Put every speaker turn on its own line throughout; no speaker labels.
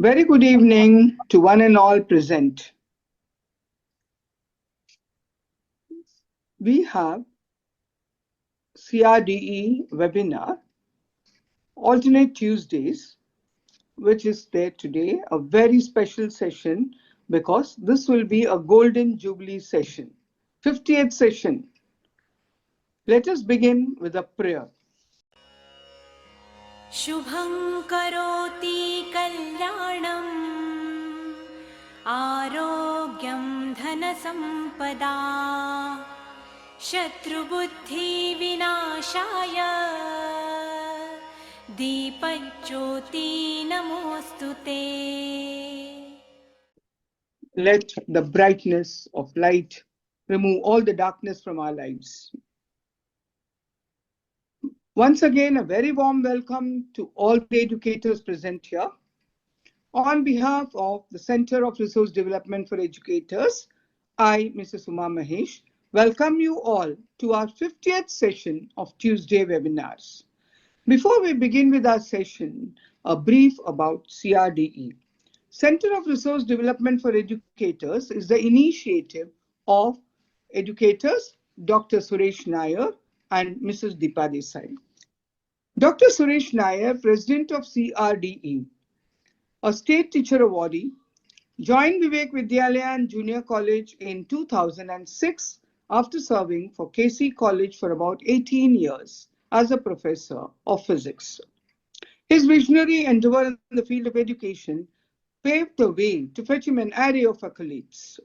Very good evening to one and all present. We have CRDE webinar, alternate Tuesdays, which is there today, a very special session because this will be a golden jubilee session, 50th session. Let us begin with a prayer.
Shubham karoti kalyanam arogyam dhanasampada shatrubuddhi vinashaya deepajyoti namostute.
Let the brightness of light remove all the darkness from our lives. Once again, a very warm welcome to all the educators present here. On behalf of the Center of Resource Development for Educators, I, Mrs. Uma Mahesh, welcome you all to our 50th session of Tuesday webinars. Before we begin with our session, a brief about CRDE. Center of Resource Development for Educators is the initiative of educators Dr. Suresh Nair and Mrs. Deepa Desai. Dr. Suresh Nair, President of CRDE, a state teacher awardee, joined Vivek Vidyalaya and Junior College in 2006 after serving for KC College for about 18 years as a professor of physics. His visionary endeavor in the field of education paved the way to fetch him an array of accolades.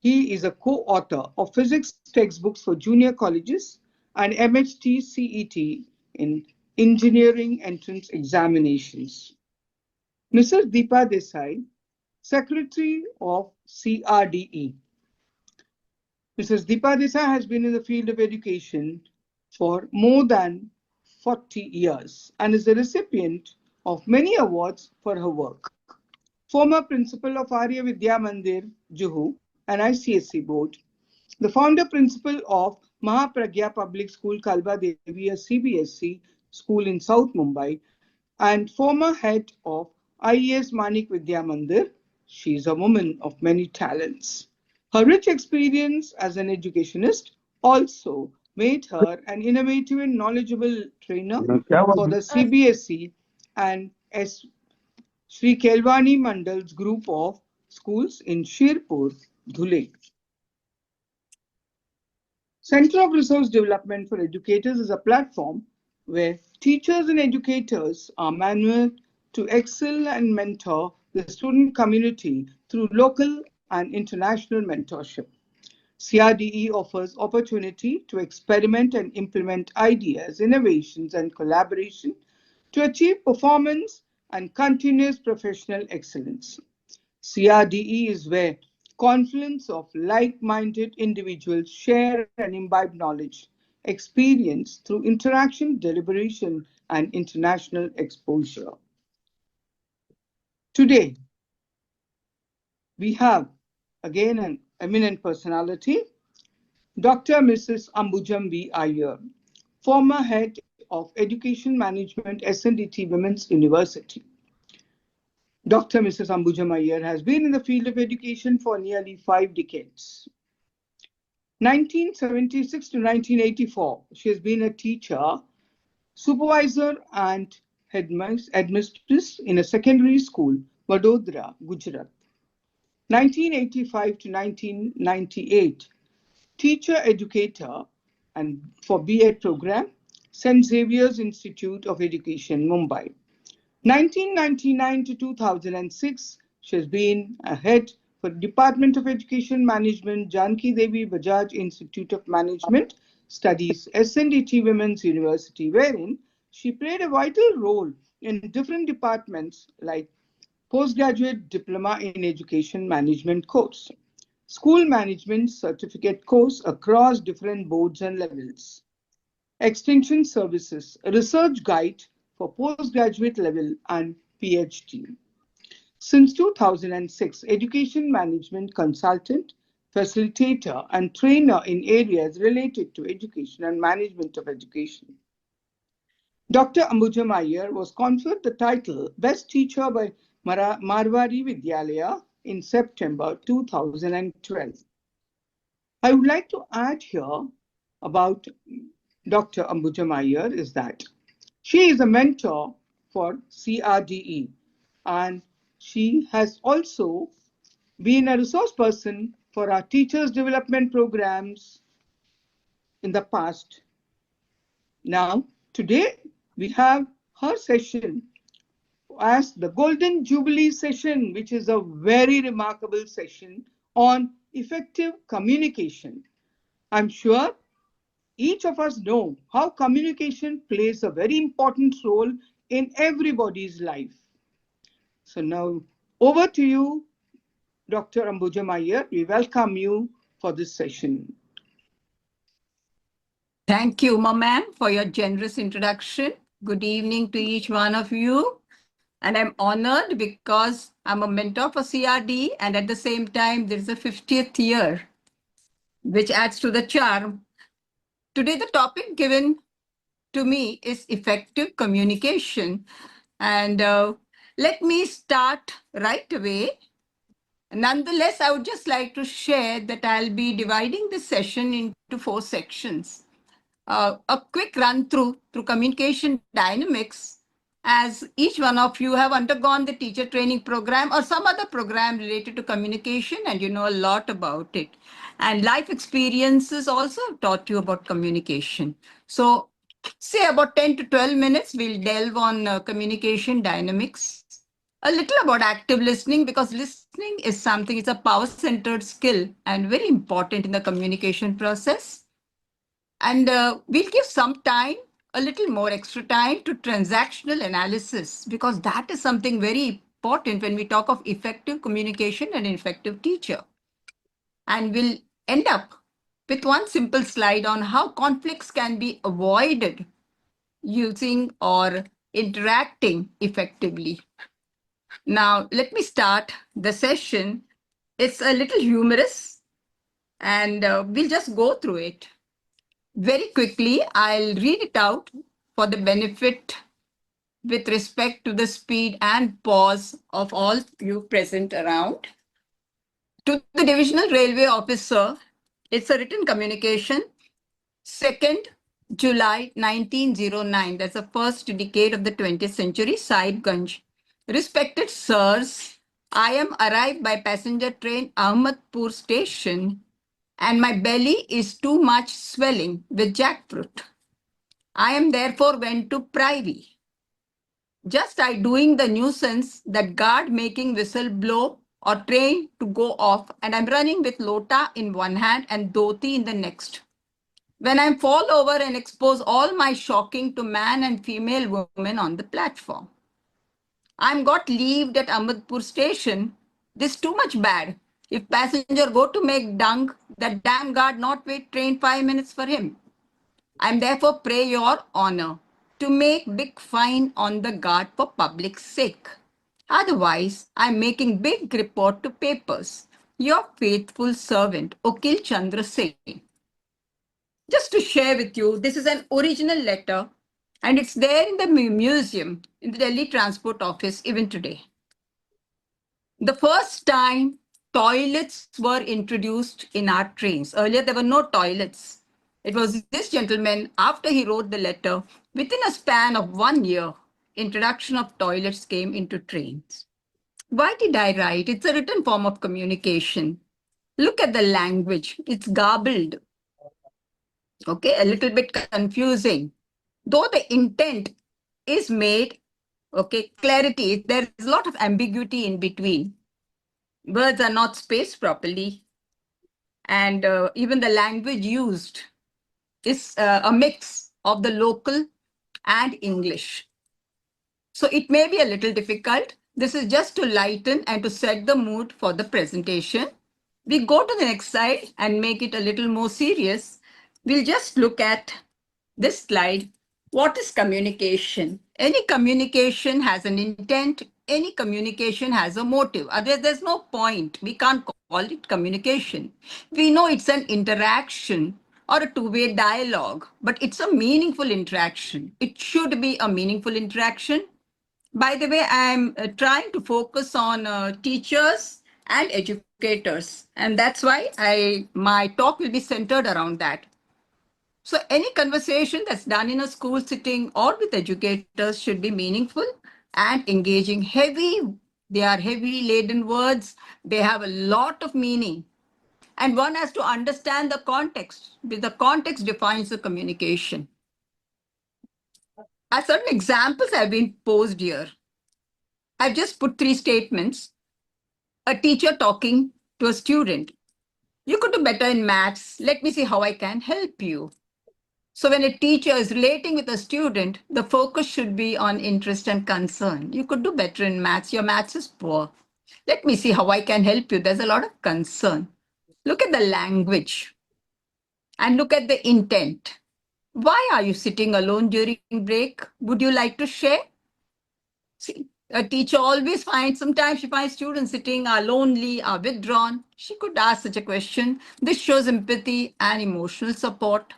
He is a co-author of physics textbooks for junior colleges and MHT CET in engineering entrance examinations. Mrs. Deepa Desai, Secretary of CRDE. Mrs. Deepa Desai has been in the field of education for more than 40 years and is the recipient of many awards for her work. Former principal of Arya Vidya Mandir, Juhu, an ICSE board, the founder principal of Mahapragya Public School, Kalba Devi, a CBSE school in South Mumbai, and former head of IES Manik Vidya Mandir. She is a woman of many talents. Her rich experience as an educationist also made her an innovative and knowledgeable trainer for the CBSE and Sri Kelvani Mandal's group of schools in Shirpur, Dhule. Center of Resource Development for Educators is a platform where teachers and educators are manured to excel and mentor the student community through local and international mentorship. CRDE offers opportunity to experiment and implement ideas, innovations, and collaboration to achieve performance and continuous professional excellence. CRDE is where confluence of like-minded individuals share and imbibe knowledge, experience through interaction, deliberation, and international exposure. Today, we have again an eminent personality, Dr. Mrs. Ambujam B. Iyer, former head of Education Management, SNDT Women's University. Dr. Mrs. Ambujam Iyer has been in the field of education for nearly 5 decades. 1976 to 1984, she has been a teacher, supervisor, and headmistress in a secondary school, Vadodara, Gujarat. 1985 to 1998, teacher educator and for B.Ed program, St. Xavier's Institute of Education, Mumbai. 1999 to 2006, she has been a head for Department of Education Management, Janki Devi Bajaj Institute of Management Studies, SNDT Women's University, wherein she played a vital role in different departments like Postgraduate Diploma in Education Management course, School Management Certificate course across different boards and levels, Extension Services, a research guide for postgraduate level and PhD. Since 2006, education management consultant, facilitator, and trainer in areas related to education and management of education. Dr. Ambujam Iyer was conferred the title Best Teacher by Marwari Vidyalaya in September 2012. I would like to add here about Dr. Ambujam Iyer is that she is a mentor for CRDE, and she has also been a resource person for our teachers development programs in the past. Now, today we have her session as the Golden Jubilee session, which is a very remarkable session on effective communication. I'm sure each of us know how communication plays a very important role in everybody's life. So now over to you, Dr. Ambujam Iyer. We welcome you for this session.
Thank you, ma'am, for your generous introduction. Good evening to each one of you. And I'm honored because I'm a mentor for CRD, and at the same time, there's a 50th year, which adds to the charm. Today, the topic given to me is effective communication. And let me start right away. Nonetheless, I would just like to share that I'll be dividing this session into 4 sections. A quick run through communication dynamics, as each one of you have undergone the teacher training program or some other program related to communication, and you know a lot about it. And life experiences also have taught you about communication. So say about 10 to 12 minutes, we'll delve on communication dynamics. A little about active listening, because listening is something, it's a power-centered skill and very important in the communication process. And we'll give some time, a little more extra time to transactional analysis, because that is something very important when we talk of effective communication and effective teacher. And we'll end up with one simple slide on how conflicts can be avoided using or interacting effectively. Now, let me start the session. It's a little humorous, and we'll just go through it. Very quickly, I'll read it out for the benefit with respect to the speed and pause of all you present around. To the Divisional Railway Officer, it's a written communication, 2nd July 1909. That's the first decade of the 20th century, Sahibganj. Respected sirs, I am arrived by passenger train Ahmedpur station, and my belly is too much swelling with jackfruit. I am therefore went to Privy. Just I doing the nuisance that guard making whistle blow or train to go off, and I'm running with lota in one hand and dhoti in the next. When I fall over and expose all my shocking to man and female women on the platform. I'm got leaved at Ahmedpur station. This too much bad. If passenger go to make dung, that damn guard not wait train 5 minutes for him. I'm therefore pray your honor to make big fine on the guard for public sake. Otherwise, I'm making big report to papers. Your faithful servant, Okil Chandra Singh. Just to share with you, this is an original letter, and it's there in the museum in the Delhi Transport Office even today. The first time toilets were introduced in our trains. Earlier, there were no toilets. It was this gentleman, after he wrote the letter, within a span of 1 year, introduction of toilets came into trains. Why did I write? It's a written form of communication. Look at the language. It's garbled. Okay, a little bit confusing. Though the intent is made, okay, clarity, there is a lot of ambiguity in between. Words are not spaced properly. And even the language used is a mix of the local and English. So it may be a little difficult. This is just to lighten and to set the mood for the presentation. We go to the next slide and make it a little more serious. We'll just look at this slide. What is communication? Any communication has an intent. Any communication has a motive. Otherwise, there's no point. We can't call it communication. We know it's an interaction or a two-way dialogue, but it's a meaningful interaction. It should be a meaningful interaction. By the way, I'm trying to focus on teachers and educators, and that's why my talk will be centered around that. So any conversation that's done in a school sitting or with educators should be meaningful and engaging. They are heavy laden words. They have a lot of meaning. And one has to understand the context. The context defines the communication. As certain examples have been posed here. I've just put 3 statements. A teacher talking to a student. You could do better in maths. Let me see how I can help you. So when a teacher is relating with a student, the focus should be on interest and concern. You could do better in maths. Your maths is poor. Let me see how I can help you. There's a lot of concern. Look at the language and look at the intent. Why are you sitting alone during break? Would you like to share? See, a teacher always finds, sometimes she finds students sitting are lonely, are withdrawn. She could ask such a question. This shows empathy and emotional support.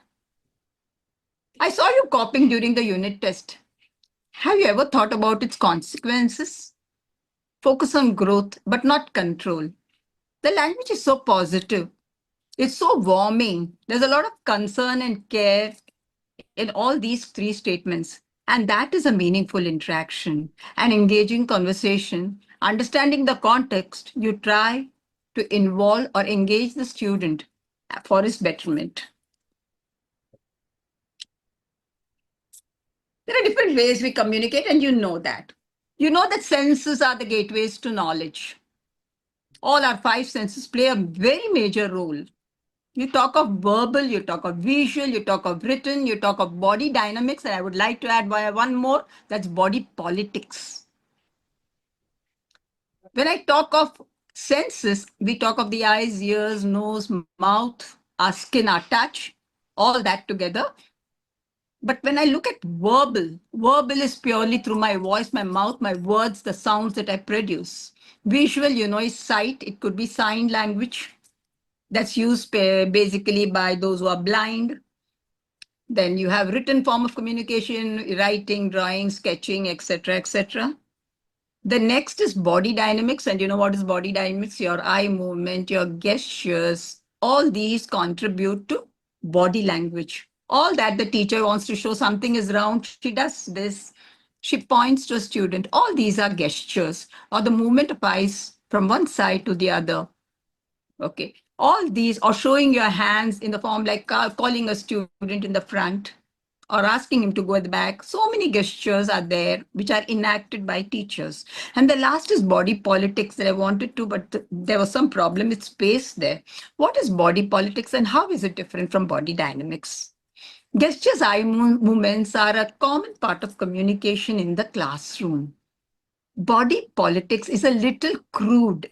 I saw you copying during the unit test. Have you ever thought about its consequences? Focus on growth, but not control. The language is so positive. It's so warming. There's a lot of concern and care in all these 3 statements. And that is a meaningful interaction, an engaging conversation. Understanding the context, you try to involve or engage the student for his betterment. There are different ways we communicate, and you know that. You know that senses are the gateways to knowledge. All our 5 senses play a very major role. You talk of verbal, you talk of visual, you talk of written, you talk of body dynamics, and I would like to add one more, that's body politics. When I talk of senses, we talk of the eyes, ears, nose, mouth, our skin, our touch, all that together. But when I look at verbal is purely through my voice, my mouth, my words, the sounds that I produce. Visual, is sight. It could be sign language that's used basically by those who are blind. Then you have written form of communication, writing, drawing, sketching, etc., etc. The next is body dynamics. And you know what is body dynamics? Your eye movement, your gestures, all these contribute to body language. All that the teacher wants to show something is round, she does this. She points to a student. All these are gestures or the movement of eyes from one side to the other. Okay. All these, or showing your hands in the form like calling a student in the front or asking him to go at the back. So many gestures are there which are enacted by teachers. And the last is body politics that I wanted to, but there was some problem with space there. What is body politics and how is it different from body dynamics? Gestures, eye movements are a common part of communication in the classroom. Body politics is a little crude.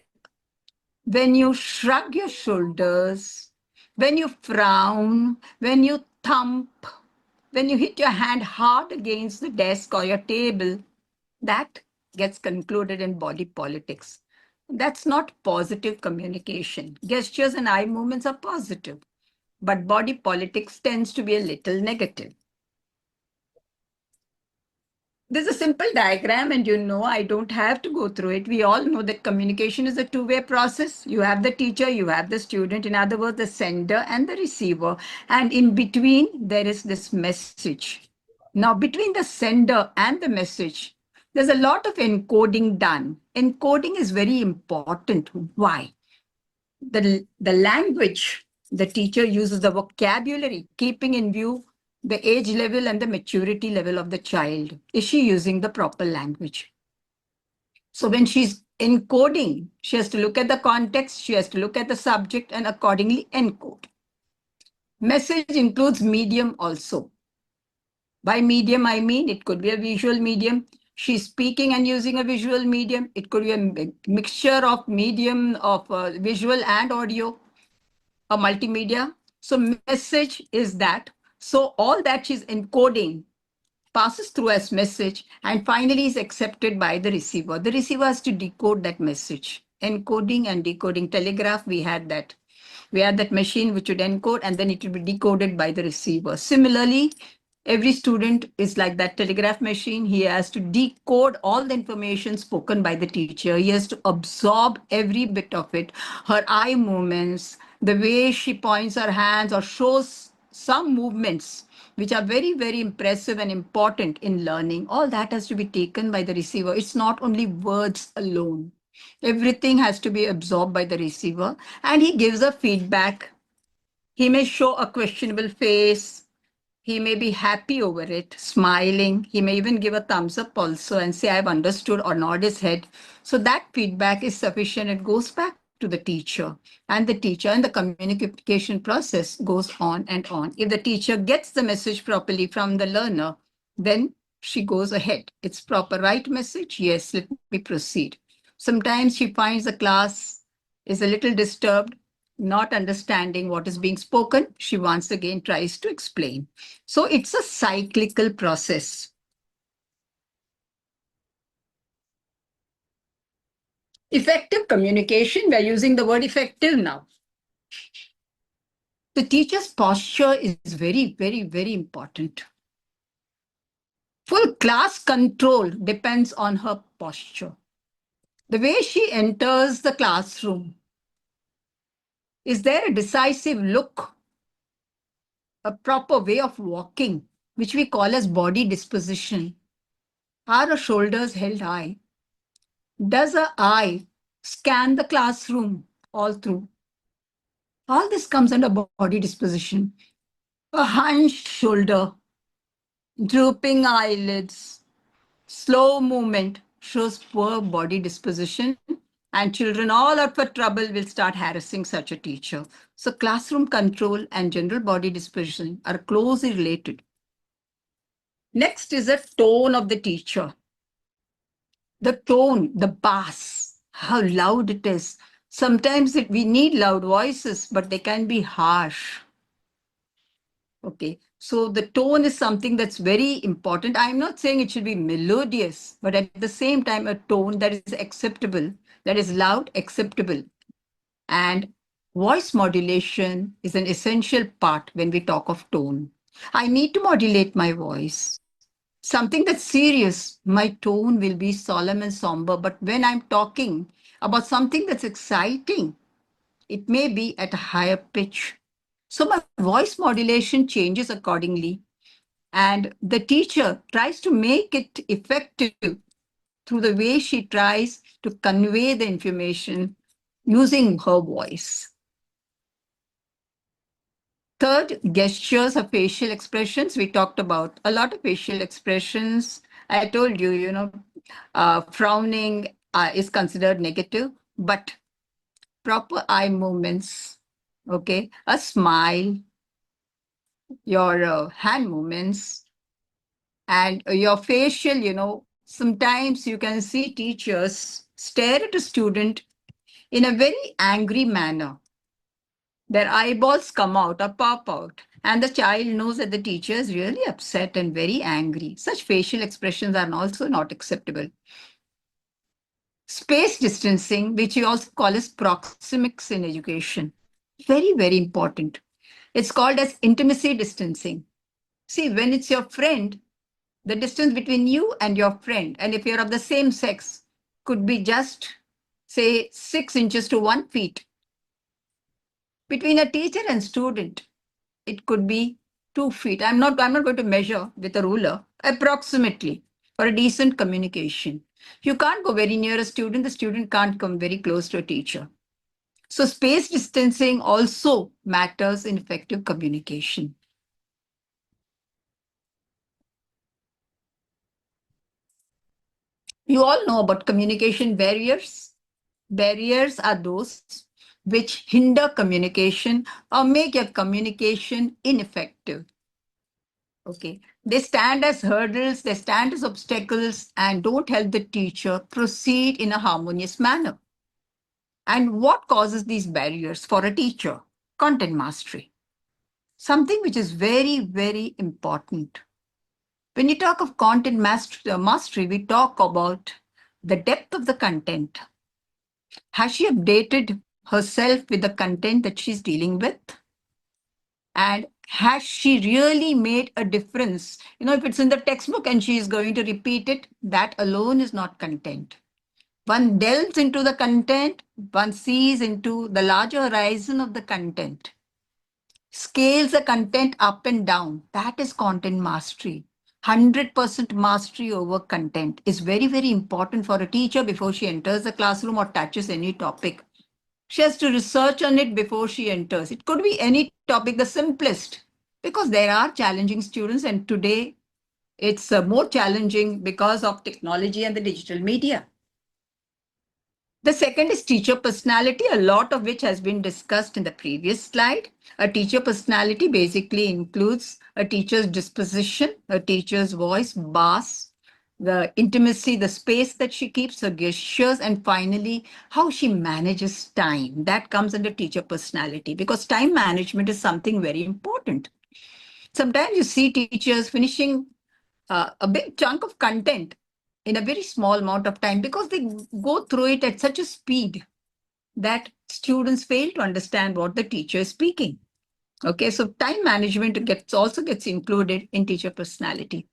When you shrug your shoulders, when you frown, when you thump, when you hit your hand hard against the desk or your table, that gets concluded in body politics. That's not positive communication. Gestures and eye movements are positive, but body politics tends to be a little negative. There's a simple diagram, and I don't have to go through it. We all know that communication is a two-way process. You have the teacher, you have the student. In other words, the sender and the receiver. And in between, there is this message. Now, between the sender and the message, there's a lot of encoding done. Encoding is very important. Why? The language, the teacher uses the vocabulary, keeping in view the age level and the maturity level of the child. Is she using the proper language? So when she's encoding, she has to look at the context, she has to look at the subject and accordingly encode. Message includes medium also. By medium, I mean it could be a visual medium. She's speaking and using a visual medium. It could be a mixture of medium of visual and audio, a multimedia. So message is that. So all that she's encoding passes through as message and finally is accepted by the receiver. The receiver has to decode that message. Encoding and decoding. Telegraph, we had that. We had that machine which would encode and then it would be decoded by the receiver. Similarly, Every student is like that telegraph machine. He has to decode all the information spoken by the teacher. He has to absorb every bit of it. Her eye movements, the way she points her hands or shows some movements which are very, very impressive and important in learning. All that has to be taken by the receiver. It's not only words alone. Everything has to be absorbed by the receiver, and he gives a feedback. He may show a questionable face. He may be happy over it, smiling. He may even give a thumbs up also and say, I've understood, or nod his head. So that feedback is sufficient. It goes back to the teacher. And the teacher and the communication process goes on and on. If the teacher gets the message properly from the learner, then she goes ahead. It's proper right message. Yes, let me proceed. Sometimes she finds the class is a little disturbed, not understanding what is being spoken. She once again tries to explain. So it's a cyclical process. Effective communication, we're using the word effective now. The teacher's posture is very, very, very important. Full class control depends on her posture. The way she enters the classroom. Is there a decisive look, a proper way of walking, which we call as body disposition? Are her shoulders held high? Does her eye scan the classroom all through? All this comes under body disposition. A hunched shoulder, drooping eyelids, slow movement shows poor body disposition, and children all out for trouble will start harassing such a teacher. So classroom control and general body disposition are closely related. Next is the tone of the teacher. The tone, the bass, how loud it is. Sometimes we need loud voices, but they can be harsh. Okay, so the tone is something that's very important. I'm not saying it should be melodious, but at the same time, a tone that is acceptable, that is loud, acceptable. And voice modulation is an essential part when we talk of tone. I need to modulate my voice. Something that's serious, my tone will be solemn and somber. But when I'm talking about something that's exciting, it may be at a higher pitch. So my voice modulation changes accordingly. And the teacher tries to make it effective through the way she tries to convey the information using her voice. Third, gestures or facial expressions. We talked about a lot of facial expressions. I told you, frowning is considered negative, but proper eye movements, okay, a smile, your hand movements, and your facial, sometimes you can see teachers stare at a student in a very angry manner. Their eyeballs come out or pop out, and the child knows that the teacher is really upset and very angry. Such facial expressions are also not acceptable. Space distancing, which we also call as proxemics in education, very, very important. It's called as intimacy distancing. See, when it's your friend, the distance between you and your friend, and if you're of the same sex, could be just, say, 6 inches to 1 feet. Between a teacher and student, it could be 2 feet. I'm not going to measure with a ruler, approximately, for a decent communication. You can't go very near a student. The student can't come very close to a teacher. So space distancing also matters in effective communication. You all know about communication barriers. Barriers are those which hinder communication or make your communication ineffective. Okay, they stand as hurdles, they stand as obstacles, and don't help the teacher proceed in a harmonious manner. And what causes these barriers for a teacher? Content mastery. Something which is very, very important. When you talk of content mastery, we talk about the depth of the content. Has she updated herself with the content that she's dealing with? And has she really made a difference? If it's in the textbook and she is going to repeat it, that alone is not content. One delves into the content, one sees into the larger horizon of the content, scales the content up and down. That is content mastery. 100% mastery over content is very, very important for a teacher before she enters the classroom or touches any topic. She has to research on it before she enters. It could be any topic, the simplest, because there are challenging students, and today it's more challenging because of technology and the digital media. The second is teacher personality, a lot of which has been discussed in the previous slide. A teacher personality basically includes a teacher's disposition, a teacher's voice, bass, the intimacy, the space that she keeps, her gestures, and finally, how she manages time. That comes under teacher personality because time management is something very important. Sometimes you see teachers finishing a big chunk of content in a very small amount of time because they go through it at such a speed that students fail to understand what the teacher is speaking. Okay, so time management also gets included in teacher personality.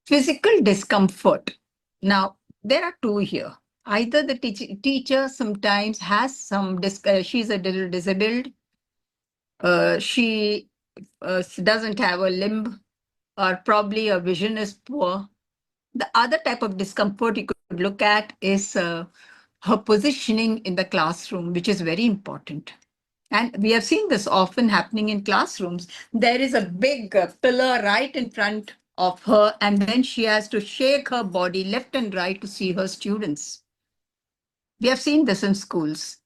Physical discomfort. Now, there are two here. Either the teacher sometimes has some, she's a little disabled, she doesn't have a limb, or probably her vision is poor. The other type of discomfort you could look at is her positioning in the classroom, which is very important. And we have seen this often happening in classrooms. There is a big pillar right in front of her, and then she has to shake her body left and right to see her students. We have seen this in schools.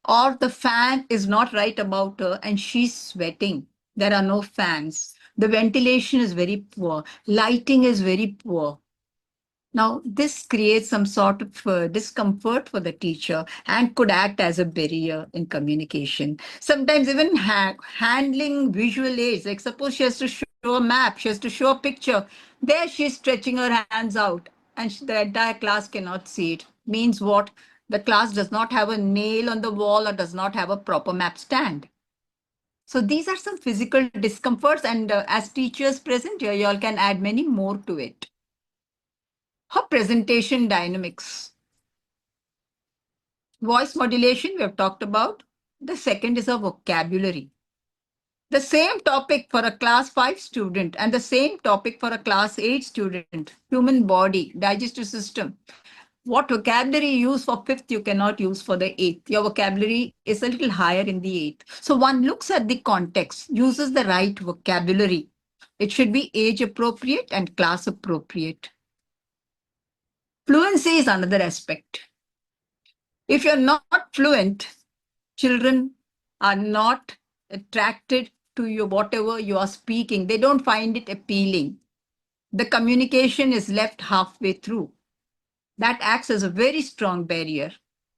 Or the fan is not right about her and she's sweating. There are no fans. The ventilation is very poor. Lighting is very poor. Now, this creates some sort of discomfort for the teacher and could act as a barrier in communication. Sometimes even handling visual aids, like suppose she has to show a map, she has to show a picture. There she's stretching her hands out and the entire class cannot see it. Means what? The class does not have a nail on the wall or does not have a proper map stand. So these are some physical discomforts, and as teachers present here, you all can add many more to it. Her presentation dynamics. Voice modulation, we have talked about. The second is her vocabulary. The same topic for a class 5 student and the same topic for a class 8 student. Human body, digestive system. What vocabulary you use for 5th, you cannot use for the 8th. Your vocabulary is a little higher in the 8th. So one looks at the context, uses the right vocabulary. It should be age appropriate and class appropriate. Fluency is another aspect. If you're not fluent, children are not attracted to you, whatever you are speaking. They don't find it appealing. The communication is left halfway through. That acts as a very strong barrier.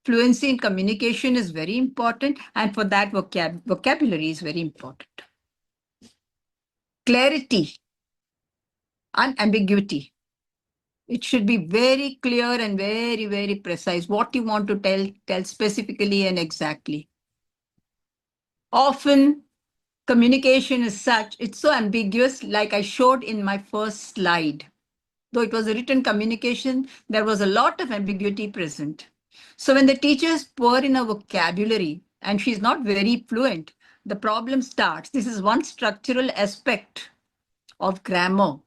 Fluency in communication is very important, and for that, vocabulary is very important. Clarity, unambiguity. It should be very clear and very, very precise what you want to tell specifically and exactly. Often, communication is such, it's so ambiguous, like I showed in my first slide. Though it was a written communication, there was a lot of ambiguity present. So when the teacher is poor in her vocabulary and she's not very fluent, the problem starts. This is one structural aspect of grammar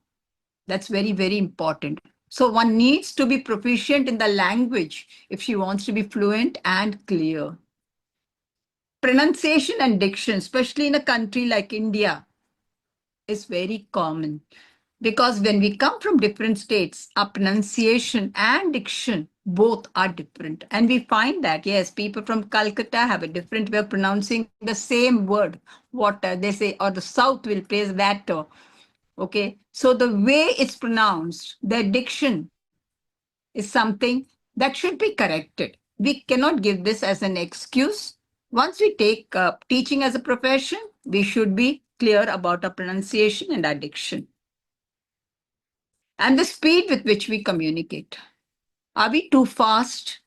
that's very, very important. So one needs to be proficient in the language if she wants to be fluent and clear. Pronunciation and diction, especially in a country like India, is very common. Because when we come from different states, our pronunciation and diction both are different. And we find that, yes, people from Calcutta have a different way of pronouncing the same word, water, they say, or the South will praise that. Okay, so the way it's pronounced, the diction is something that should be corrected. We cannot give this as an excuse. Once we take teaching as a profession, we should be clear about our pronunciation and our diction. And the speed with which we communicate. Are we too fast?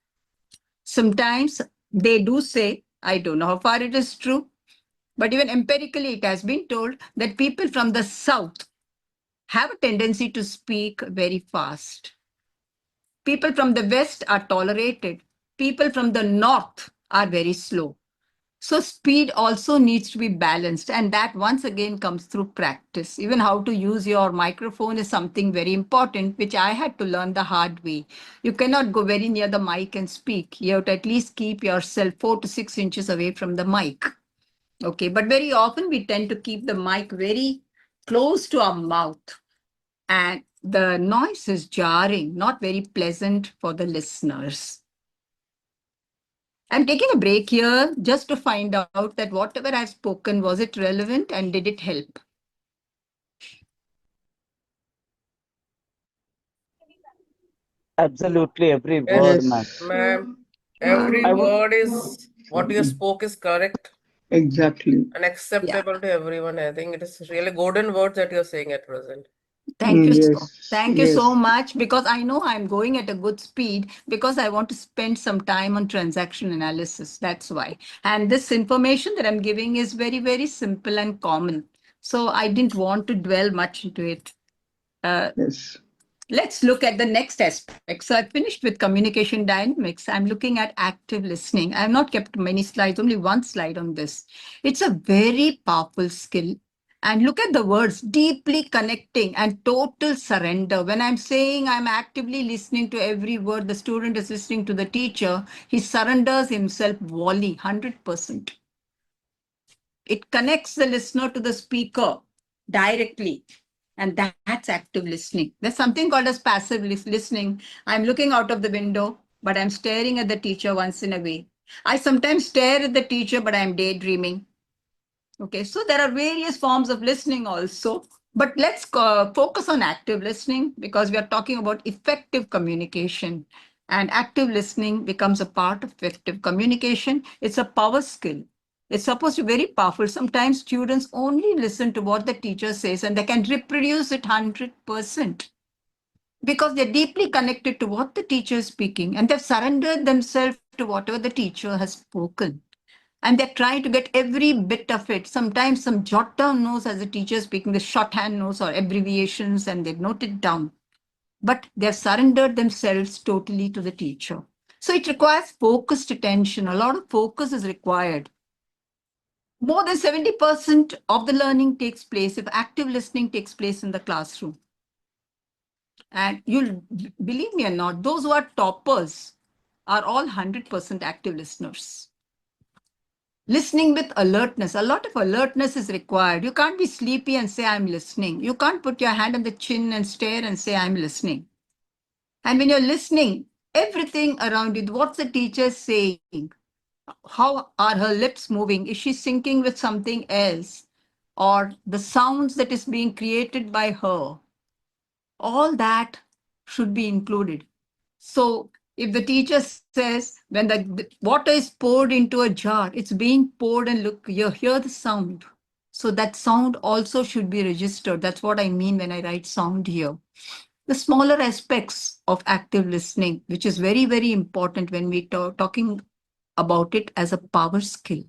Sometimes they do say, I don't know how far it is true, But even empirically, it has been told that people from the South have a tendency to speak very fast. People from the West are tolerated. People from the North are very slow. So speed also needs to be balanced. And that once again comes through practice. Even how to use your microphone is something very important, which I had to learn the hard way. You cannot go very near the mic and speak. You have to at least keep yourself 4 to 6 inches away from the mic. Okay, but very often we tend to keep the mic very close to our mouth. And the noise is jarring, not very pleasant for the listeners. I'm taking a break here just to find out that whatever I've spoken, was it relevant and did it help?
Absolutely every word, ma'am.
Yes.
Ma'am, every
I would
word is what you spoke is correct
Exactly.
and
Yeah.
acceptable to everyone. I think it is really golden words that you're saying at present.
Thank you so.
Yes.
Thank you so
Yes.
much, because I know I'm going at a good speed because I want to spend some time on transaction analysis. That's why. And this information that I'm giving is very, very simple and common. So I didn't want to dwell much into it.
Yes.
Let's look at the next aspect. So I finished with communication dynamics. I'm looking at active listening. I have not kept many slides, only one slide on this. It's a very powerful skill. And look at the words, deeply connecting and total surrender. When I'm saying I'm actively listening to every word, the student is listening to the teacher, he surrenders himself wholly, 100%. It connects the listener to the speaker directly. And that's active listening. There's something called as passive listening. I'm looking out of the window, but I'm staring at the teacher once in a way. I sometimes stare at the teacher, but I'm daydreaming. Okay, so there are various forms of listening also. But let's focus on active listening because we are talking about effective communication. And active listening becomes a part of effective communication. It's a power skill. It's supposed to be very powerful. Sometimes students only listen to what the teacher says and they can reproduce it 100% because they're deeply connected to what the teacher is speaking and they've surrendered themselves to whatever the teacher has spoken. And they're trying to get every bit of it. Sometimes some jot down notes as a teacher is speaking, the shorthand notes or abbreviations, and they've noted down. But they've surrendered themselves totally to the teacher. So it requires focused attention. A lot of focus is required. More than 70% of the learning takes place if active listening takes place in the classroom. And you'll believe me or not, those who are toppers are all 100% active listeners. Listening with alertness. A lot of alertness is required. You can't be sleepy and say, I'm listening. You can't put your hand on the chin and stare and say, I'm listening. And when you're listening, everything around you, what's the teacher saying? How are her lips moving? Is she syncing with something else? Or the sounds that is being created by her? All that should be included. So if the teacher says when the water is poured into a jar, it's being poured and look, you hear the sound. So that sound also should be registered. That's what I mean when I write sound here. The smaller aspects of active listening, which is very, very important when we talking about it as a power skill.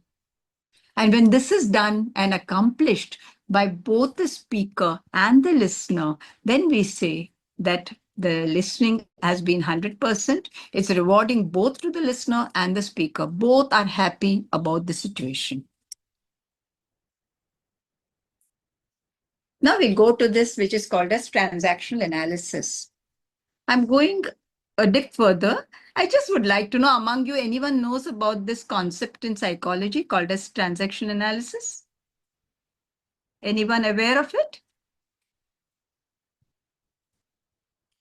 And when this is done and accomplished by both the speaker and the listener, then we say that the listening has been 100%. It's rewarding both to the listener and the speaker. Both are happy about the situation. Now we go to this, which is called as transactional analysis. I'm going a dip further. I just would like to know among you, anyone knows about this concept in psychology called as transaction analysis? Anyone aware of it?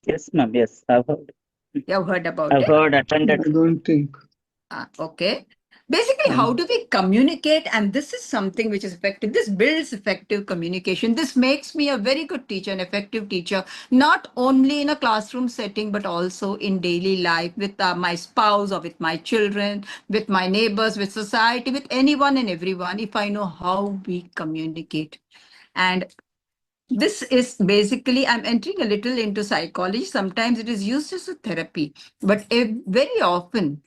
Yes, ma'am. Yes, I've heard.
You've heard about
I've
it?
heard,
I
attended.
don't think.
Okay. Basically, how do we communicate? And this is something which is effective. This builds effective communication. This makes me a very good teacher, an effective teacher, not only in a classroom setting, but also in daily life with my spouse or with my children, with my neighbors, with society, with anyone and everyone, if I know how we communicate. And this is basically, I'm entering a little into psychology. Sometimes it is used as a therapy, but very often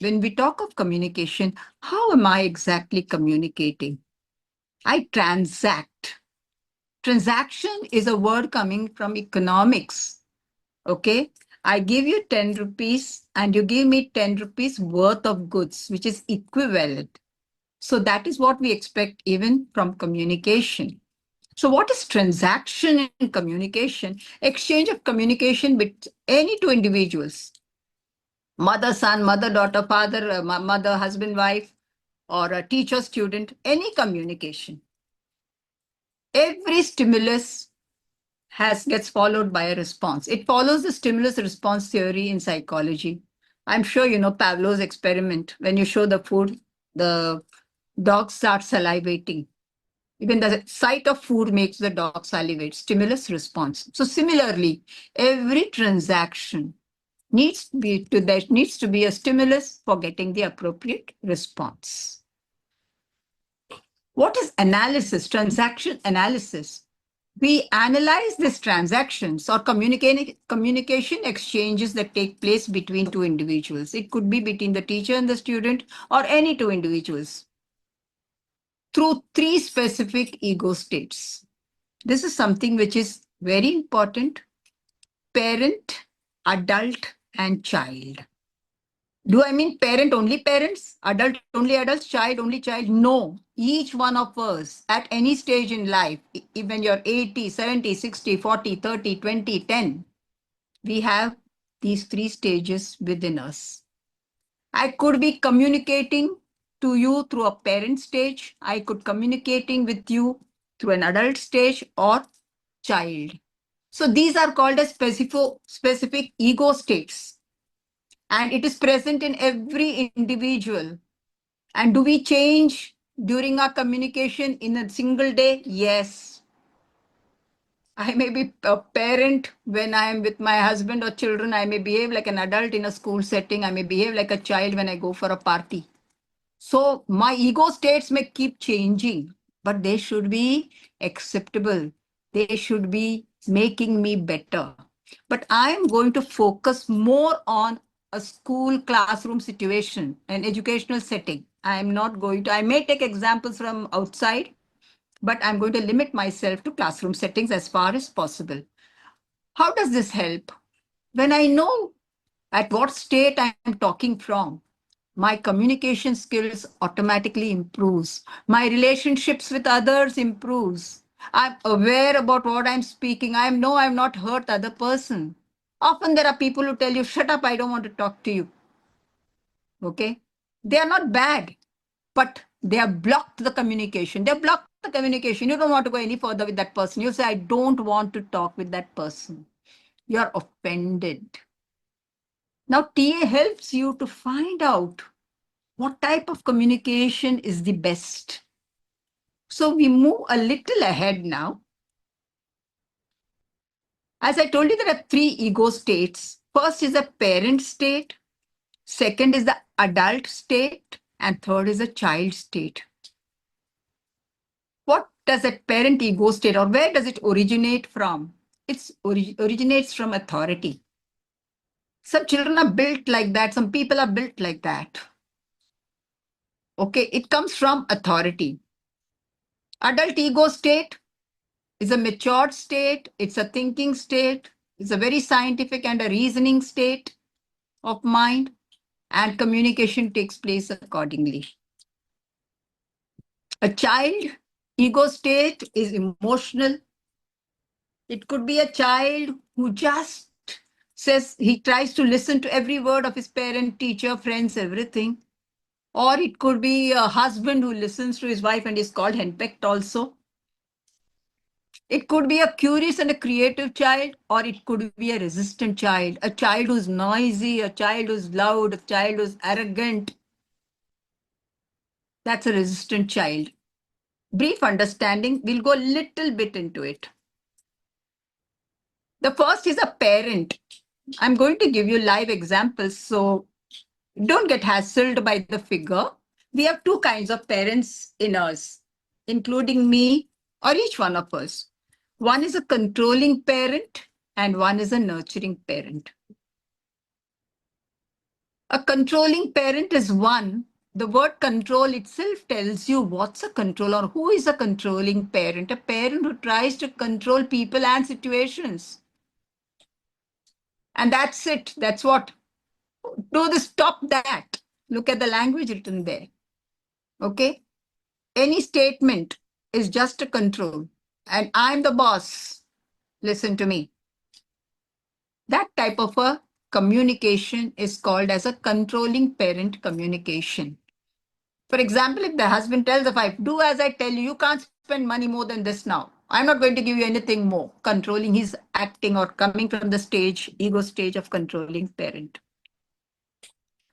when we talk of communication, how am I exactly communicating? I transact. Transaction is a word coming from economics. Okay. I give you 10 rupees and you give me 10 rupees worth of goods, which is equivalent. So that is what we expect even from communication. So what is transaction in communication? Exchange of communication with any two individuals. Mother, son, mother, daughter, father, mother, husband, wife, or a teacher, student, any communication. Every stimulus gets followed by a response. It follows the stimulus response theory in psychology. I'm sure you know Pavlov's experiment. When you show the food, the dog starts salivating. Even the sight of food makes the dog salivate. Stimulus response. So similarly, every transaction needs to be a stimulus for getting the appropriate response. What is analysis? Transaction analysis. We analyze these transactions or communication exchanges that take place between two individuals. It could be between the teacher and the student or any two individuals through three specific ego states. This is something which is very important: parent, adult, and child. Do I mean parent only parents, adult only adults, child only child? No. Each one of us at any stage in life, even you're 80, 70, 60, 40, 30, 20, 10, we have these three stages within us. I could be communicating to you through a parent stage. I could communicating with you through an adult stage or child. So these are called as specific ego states. And it is present in every individual. And do we change during our communication in a single day? Yes. I may be a parent when I am with my husband or children. I may behave like an adult in a school setting. I may behave like a child when I go for a party. So my ego states may keep changing, but they should be acceptable. They should be making me better. But I'm going to focus more on a school classroom situation, an educational setting. I'm not going to, I may take examples from outside, but I'm going to limit myself to classroom settings as far as possible. How does this help? When I know at what state I'm talking from, my communication skills automatically improves. My relationships with others improves. I'm aware about what I'm speaking. I know I'm not hurt the other person. Often there are people who tell you, shut up, I don't want to talk to you. Okay? They are not bad, but they have blocked the communication. They have blocked the communication. You don't want to go any further with that person. You say, I don't want to talk with that person. You're offended. Now, TA helps you to find out what type of communication is the best. So we move a little ahead now. As I told you, there are three ego states. First is a parent state. Second is the adult state. And third is a child state. What does that parent ego state, or where does it originate from? It originates from authority. Some children are built like that. Some people are built like that. Okay, it comes from authority. Adult ego state is a matured state. It's a thinking state. It's a very scientific and a reasoning state of mind, and communication takes place accordingly. A child ego state is emotional. It could be a child who just says he tries to listen to every word of his parent, teacher, friends, everything. Or it could be a husband who listens to his wife and is called henpecked also. It could be a curious and a creative child, or it could be a resistant child, a child who's noisy, a child who's loud, a child who's arrogant. That's a resistant child. Brief understanding, we'll go a little bit into it. The first is a parent. I'm going to give you live examples, so don't get hassled by the figure. We have two kinds of parents in us, including me or each one of us. One is a controlling parent and one is a nurturing parent. A controlling parent is one The word control itself tells you what's a control or who is a controlling parent. A parent who tries to control people and situations. And that's it. That's what. Do this, stop that. Look at the language written there. Okay? Any statement is just a control. And I'm the boss. Listen to me. That type of a communication is called as a controlling parent communication. For example, if the husband tells the wife, do as I tell you, you can't spend money more than this now. I'm not going to give you anything more. Controlling, he's acting or coming from the stage, ego stage of controlling parent.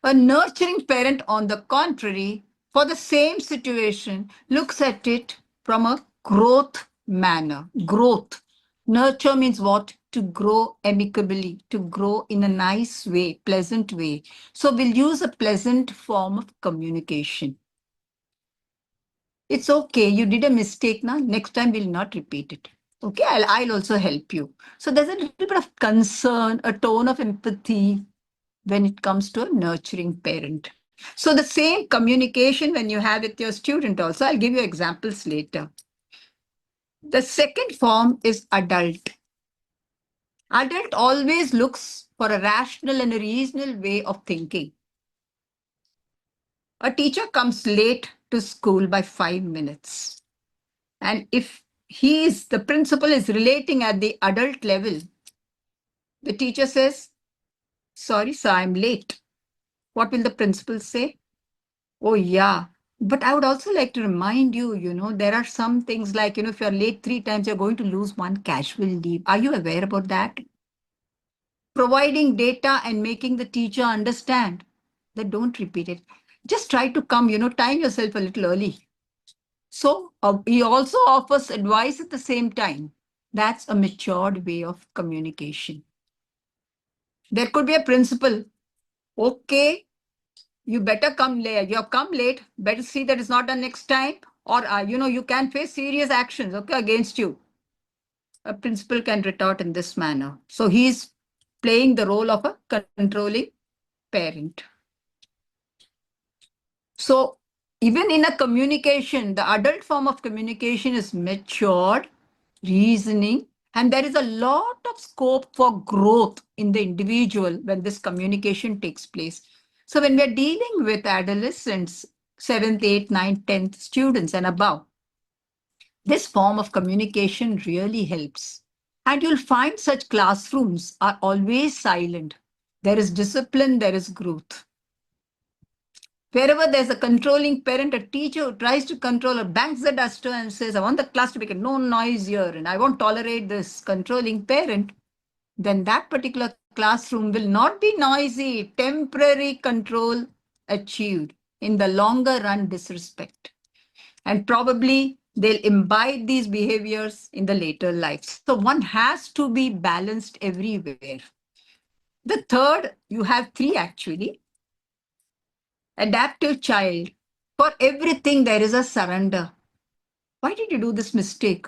A nurturing parent, on the contrary, for the same situation, looks at it from a growth manner. Growth. Nurture means what? To grow amicably, to grow in a nice way, pleasant way. So we'll use a pleasant form of communication. It's okay. You did a mistake now. Next time we'll not repeat it. Okay, I'll also help you. So there's a little bit of concern, a tone of empathy when it comes to a nurturing parent. So the same communication when you have with your student also, I'll give you examples later. The second form is adult. Adult always looks for a rational and a reasonable way of thinking. A teacher comes late to school by 5 minutes. And if the principal is relating at the adult level, the teacher says, sorry, sir, I'm late. What will the principal say? Oh, yeah. But I would also like to remind you, there are some things like, if you're late 3 times, you're going to lose 1 casual leave. Are you aware about that? Providing data and making the teacher understand that don't repeat it. Just try to come, time yourself a little early. So he also offers advice at the same time. That's a matured way of communication. There could be a principal. Okay, you better come late. You have come late. Better see that it's not done next time. Or, you can face serious actions, okay, against you. A principal can retort in this manner. So he's playing the role of a controlling parent. So even in a communication, the adult form of communication is matured, reasoning, and there is a lot of scope for growth in the individual when this communication takes place. So when we're dealing with adolescents, 7th, 8th, 9th, 10th students and above, this form of communication really helps. And you'll find such classrooms are always silent. There is discipline, there is growth. Wherever there's a controlling parent, a teacher who tries to control or bangs the duster and says, I want the class to be no noise here and I won't tolerate this controlling parent, then that particular classroom will not be noisy, temporary control achieved, in the longer run disrespect. And probably they'll imbibe these behaviors in the later life. So one has to be balanced everywhere. The third, you have 3 actually. Adaptive child. For everything, there is a surrender. Why did you do this mistake?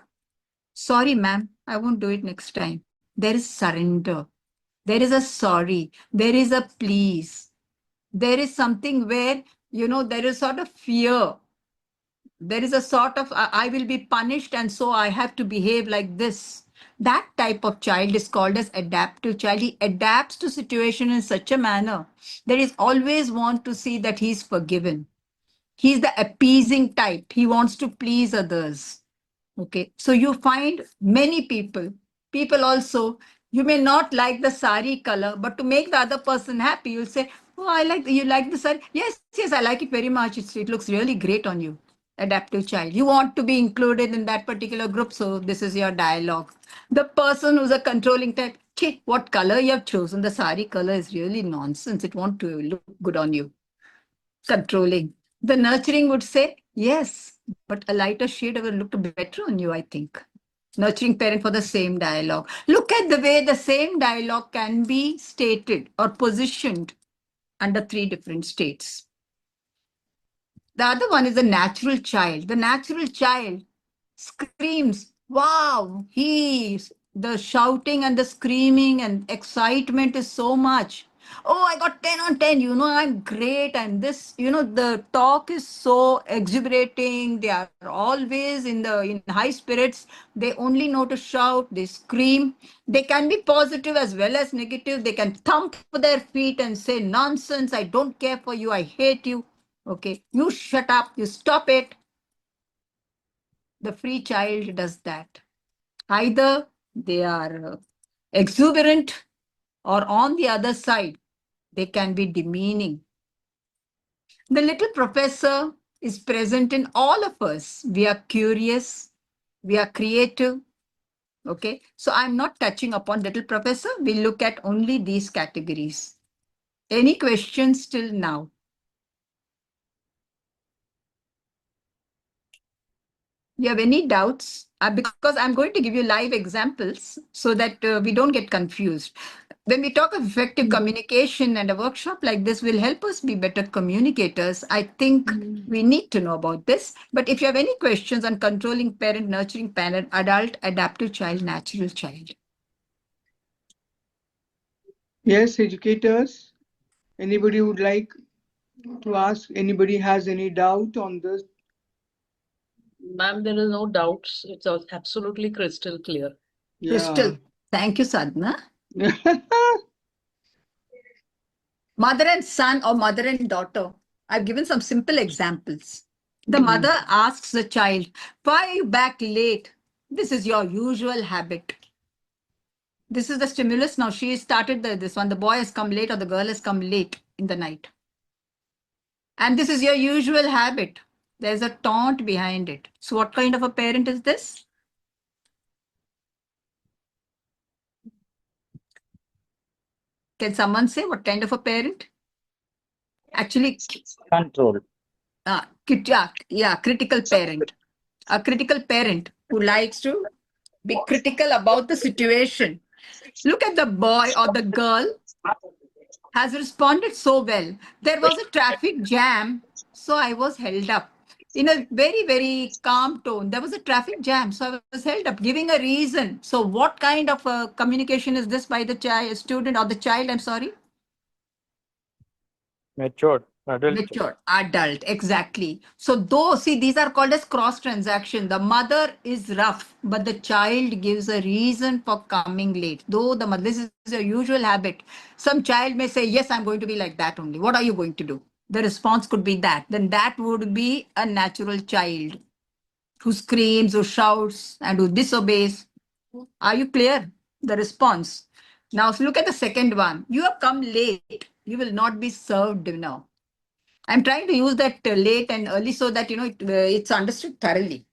Sorry, ma'am, I won't do it next time. There is surrender. There is a sorry. There is a please. There is something where, there is sort of fear. There is a sort of, I will be punished and so I have to behave like this. That type of child is called as adaptive child. He adapts to situation in such a manner that he always want to see that he's forgiven. He's the appeasing type. He wants to please others. Okay. So you find many people also, you may not like the sari color, but to make the other person happy, you'll say, oh, you like the sari? Yes, I like it very much. It looks really great on you. Adaptive child. You want to be included in that particular group. So this is your dialogue. The person who's a controlling type, what color you have chosen? The sari color is really nonsense. It won't look good on you. Controlling. The nurturing would say, yes, but a lighter shade would look better on you, I think. Nurturing parent for the same dialogue. Look at the way the same dialogue can be stated or positioned under 3 different states. The other one is the natural child. The natural child screams, wow, the shouting and the screaming and excitement is so much. Oh, I got 10 on 10. I'm great. And this, the talk is so exuberating. They are always in high spirits. They only know to shout, they scream. They can be positive as well as negative. They can thump their feet and say, nonsense. I don't care for you. I hate you. Okay. You shut up. You stop it. The free child does that. Either they are exuberant, or on the other side, they can be demeaning. The little professor is present in all of us. We are curious, we are creative. Okay, so I'm not touching upon little professor. We look at only these categories. Any questions till now? You have any doubts? Because I'm going to give you live examples so that we don't get confused. When we talk of effective communication, and a workshop like this will help us be better communicators, I think we need to know about this. But if you have any questions on controlling parent, nurturing parent, adult, adaptive child, natural child.
Yes, educators. Anybody would like to ask? Anybody has any doubt on this?
Ma'am, there is no doubts. It's absolutely crystal clear.
Crystal. Thank you, Sadhna. Mother and son or mother and daughter. I've given some simple examples. The mother asks the child, why are you back late? This is your usual habit. This is the stimulus. Now she started this one. The boy has come late or the girl has come late in the night. And this is your usual habit. There's a taunt behind it. So what kind of a parent is this? Can someone say what kind of a parent? Actually,
Control.
critical parent. A critical parent who likes to be critical about the situation. Look at the boy or the girl has responded so well. There was a traffic jam, so I was held up. In a very, very calm tone, there was a traffic jam, so I was held up, giving a reason. So what kind of a communication is this by the student or the child, I'm sorry?
Matured, adult.
Mature, adult, exactly. So those, see, these are called as cross transaction. The mother is rough, but the child gives a reason for coming late. Though the mother, this is a usual habit. Some child may say, yes, I'm going to be like that only. What are you going to do? The response could be that. Then that would be a natural child who screams, who shouts, and who disobeys. Are you clear? The response. Now look at the second one. You have come late. You will not be served dinner. I'm trying to use that late and early so that, it's understood thoroughly.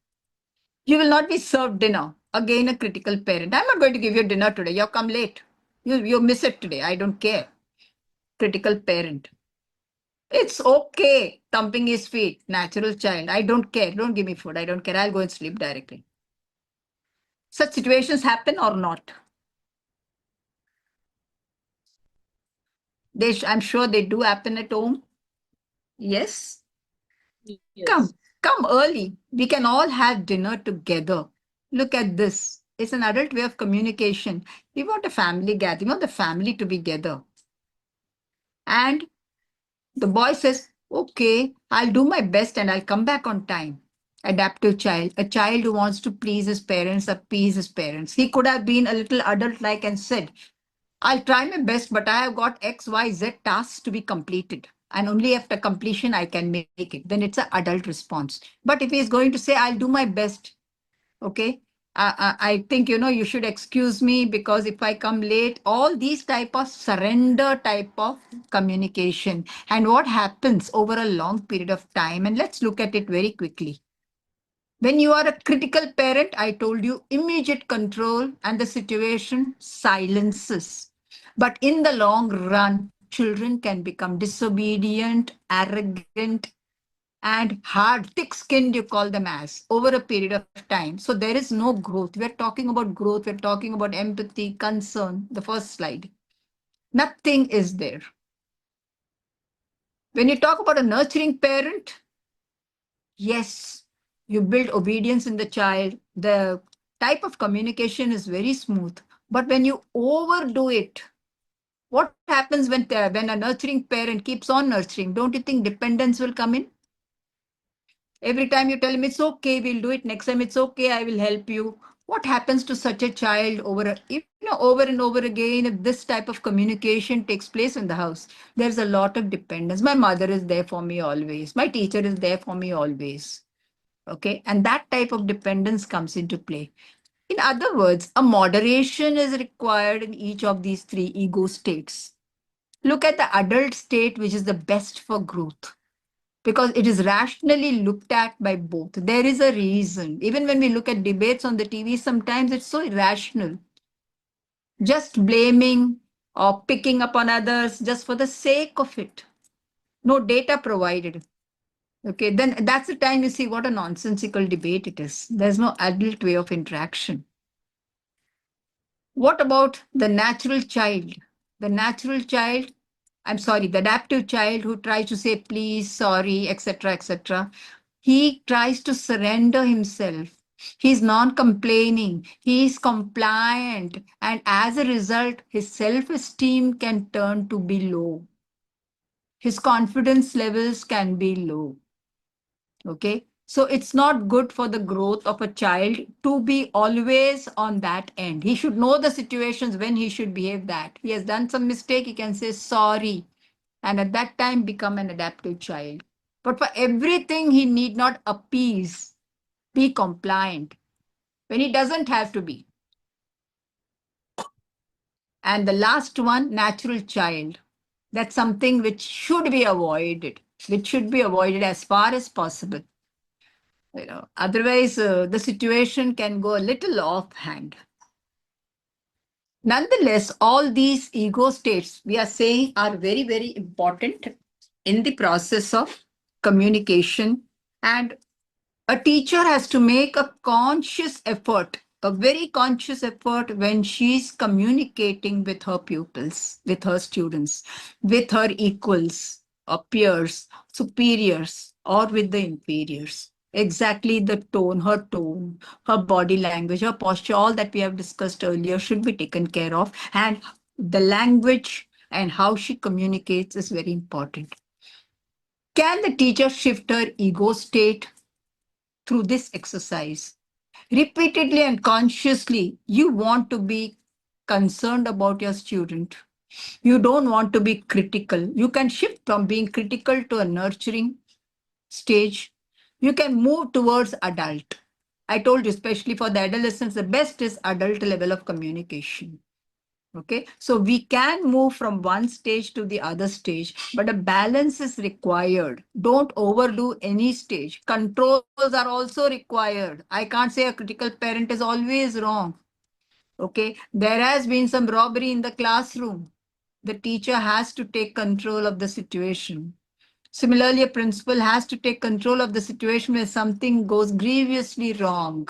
You will not be served dinner. Again, a critical parent. I'm not going to give you dinner today. You've come late. You miss it today. I don't care. Critical parent. It's okay. Thumping his feet. Natural child. I don't care. Don't give me food. I don't care. I'll go and sleep directly. Such situations happen or not? I'm sure they do happen at home. Yes.
Yes.
Come early. We can all have dinner together. Look at this. It's an adult way of communication. We want a family gathering. We want the family to be together. And the boy says, okay, I'll do my best and I'll come back on time. Adaptive child, a child who wants to please his parents, appease his parents. He could have been a little adult-like and said, I'll try my best, but I have got X, Y, Z tasks to be completed. And only after completion, I can make it. Then it's an adult response. But if he's going to say, I'll do my best, okay, I think, you should excuse me because if I come late, all these type of surrender type of communication. And what happens over a long period of time, and let's look at it very quickly. When you are a critical parent, I told you immediate control and the situation silences. But in the long run, children can become disobedient, arrogant, and hard, thick-skinned, you call them as, over a period of time. So there is no growth. We're talking about growth. We're talking about empathy, concern, the first slide. Nothing is there. When you talk about a nurturing parent, yes, you build obedience in the child. The type of communication is very smooth. But when you overdo it, What happens when a nurturing parent keeps on nurturing? Don't you think dependence will come in? Every time you tell him it's okay, we'll do it next time. It's okay, I will help you. What happens to such a child over and over again? If this type of communication takes place in the house, there's a lot of dependence. My mother is there for me always. My teacher is there for me always. Okay, and that type of dependence comes into play. In other words, a moderation is required in each of these three ego states. Look at the adult state, which is the best for growth, because it is rationally looked at by both. There is a reason. Even when we look at debates on the TV, sometimes it's so irrational. Just blaming or picking up on others just for the sake of it. No data provided. Okay, then that's the time you see what a nonsensical debate it is. There's no adult way of interaction. What about the natural child? The natural child, the adaptive child who tries to say please, sorry, etc., etc. He tries to surrender himself. He's non-complaining. He's compliant. And as a result, his self-esteem can turn to be low. His confidence levels can be low. Okay. So it's not good for the growth of a child to be always on that end. He should know the situations when he should behave that. He has done some mistake, he can say sorry, and at that time become an adaptive child. But for everything, he need not appease, be compliant, when he doesn't have to be. And the last one, natural child. That's something which should be avoided, as far as possible. Otherwise, the situation can go a little offhand. Nonetheless, all these ego states we are saying are very, very important in the process of communication. And a teacher has to make a conscious effort, a very conscious effort when she's communicating with her pupils, with her students, with her equals, or peers, superiors, or with the inferiors. Exactly the tone, her body language, her posture, all that we have discussed earlier should be taken care of. And the language and how she communicates is very important. Can the teacher shift her ego state through this exercise? Repeatedly and consciously, you want to be concerned about your student. You don't want to be critical. You can shift from being critical to a nurturing stage. You can move towards adult. I told you, especially for the adolescents, the best is adult level of communication. Okay, so we can move from one stage to the other stage, but a balance is required. Don't overdo any stage. Controls are also required. I can't say a critical parent is always wrong. Okay, there has been some robbery in the classroom. The teacher has to take control of the situation. Similarly, a principal has to take control of the situation where something goes grievously wrong.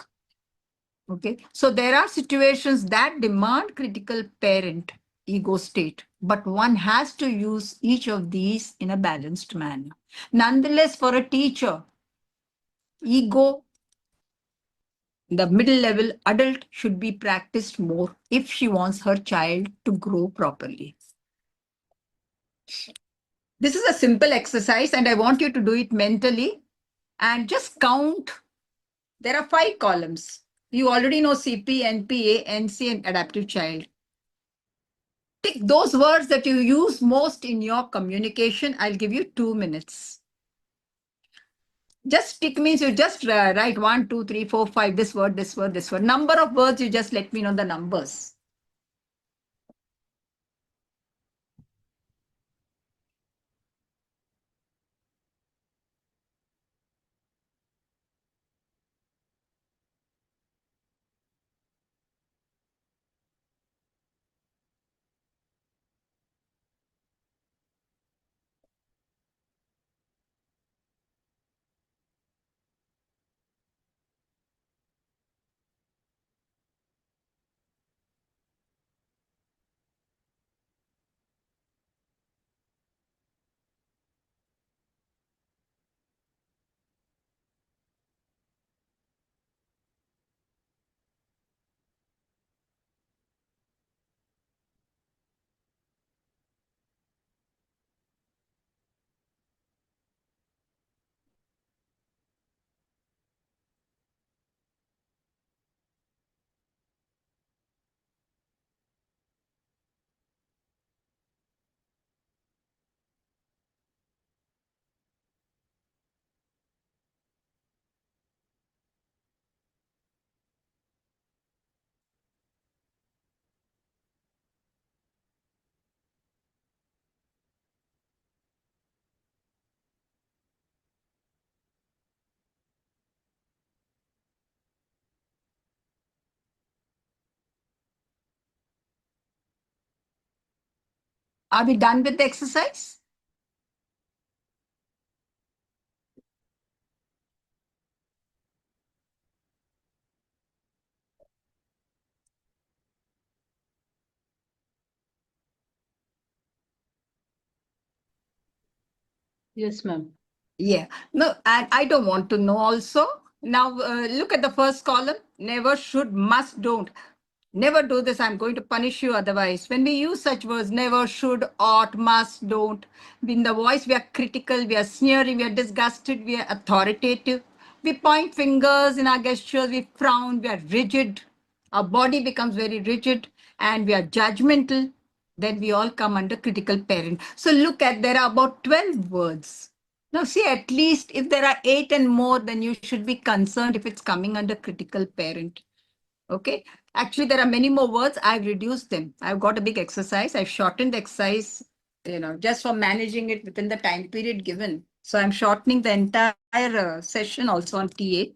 Okay, so there are situations that demand critical parent ego state, but one has to use each of these in a balanced manner. Nonetheless, for a teacher, ego, the middle level adult, should be practiced more if she wants her child to grow properly. This is a simple exercise, and I want you to do it mentally and just count. There are 5 columns. You already know CP, NPA, NC, and adaptive child. Tick those words that you use most in your communication. I'll give you 2 minutes. Just tick means you just write 1, 2, 3, 4, 5, this word, this word, this word. Number of words, you just let me know the numbers. Are we done with the exercise?
Yes, ma'am.
Yeah. No, and I don't want to know also. Now, look at the first column. Never, should, must, don't. Never do this. I'm going to punish you otherwise. When we use such words, never, should, ought, must, don't. In the voice, we are critical, we are sneering, we are disgusted, we are authoritative. We point fingers in our gestures, we frown, we are rigid. Our body becomes very rigid and we are judgmental. Then we all come under critical parent. So look at, there are about 12 words. Now see, at least if there are 8 and more, then you should be concerned if it's coming under critical parent. Okay. Actually, there are many more words. I've reduced them. I've got a big exercise. I've shortened the exercise, just for managing it within the time period given. So I'm shortening the entire session also on TA.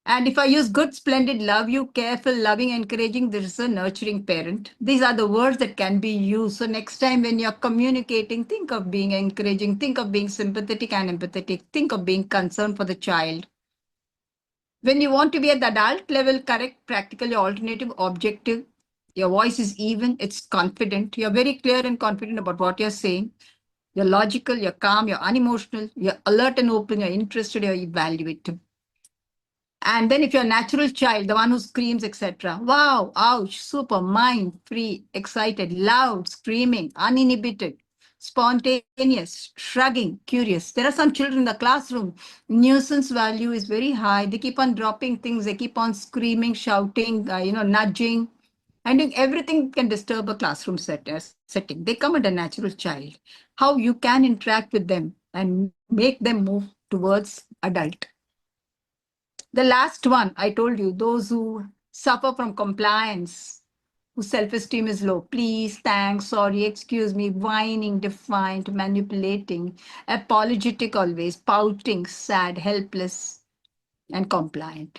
And if I use good, splendid, love you, careful, loving, encouraging, there is a nurturing parent. These are the words that can be used. So next time when you're communicating, think of being encouraging, think of being sympathetic and empathetic, think of being concerned for the child. When you want to be at the adult level, correct, practical, alternative, objective, your voice is even, it's confident. You're very clear and confident about what you're saying. You're logical, you're calm, you're unemotional, you're alert and open, you're interested, you're evaluative. And then if you're a natural child, the one who screams, etc. Wow, ouch, super, mind, free, excited, loud, screaming, uninhibited, spontaneous, shrugging, curious. There are some children in the classroom, nuisance value is very high. They keep on dropping things. They keep on screaming, shouting, nudging, and doing everything can disturb a classroom setting. They come at a natural child. How you can interact with them and make them move towards adult. The last one, I told you, those who suffer from compliance, whose self-esteem is low. Please, thanks, sorry, excuse me, whining, defiant, manipulating, apologetic always, pouting, sad, helpless, and compliant.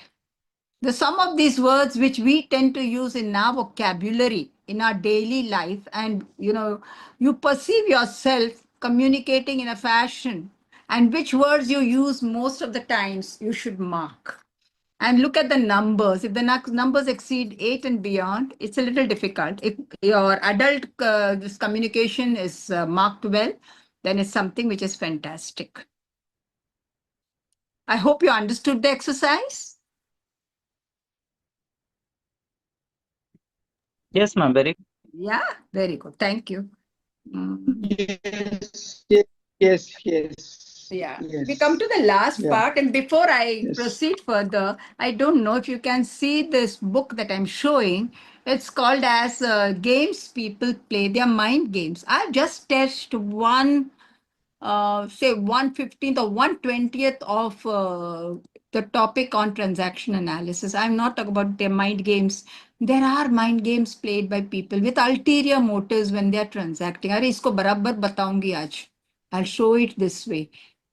The sum of these words which we tend to use in our vocabulary, in our daily life, and you perceive yourself communicating in a fashion, and which words you use most of the times, you should mark. And look at the numbers. If the numbers exceed 8 and beyond, it's a little difficult. If your adult this communication is marked well, then it's something which is fantastic. I hope you understood the exercise.
Yes, ma'am. Very.
Yeah, very good. Thank you.
Yes, yes.
Yeah,
Yes.
we come to the last
Yeah.
part, and before I
Yes.
proceed further, I don't know if you can see this book that I'm showing. It's called as Games People Play. They are mind games. I've just tested one, say 1/15th or 1/20th of the topic on transaction analysis. I'm not talking about their mind games. There are mind games played by people with ulterior motives when they are transacting. अरे इसको बराबर बताऊंगी आज. I'll show it this way.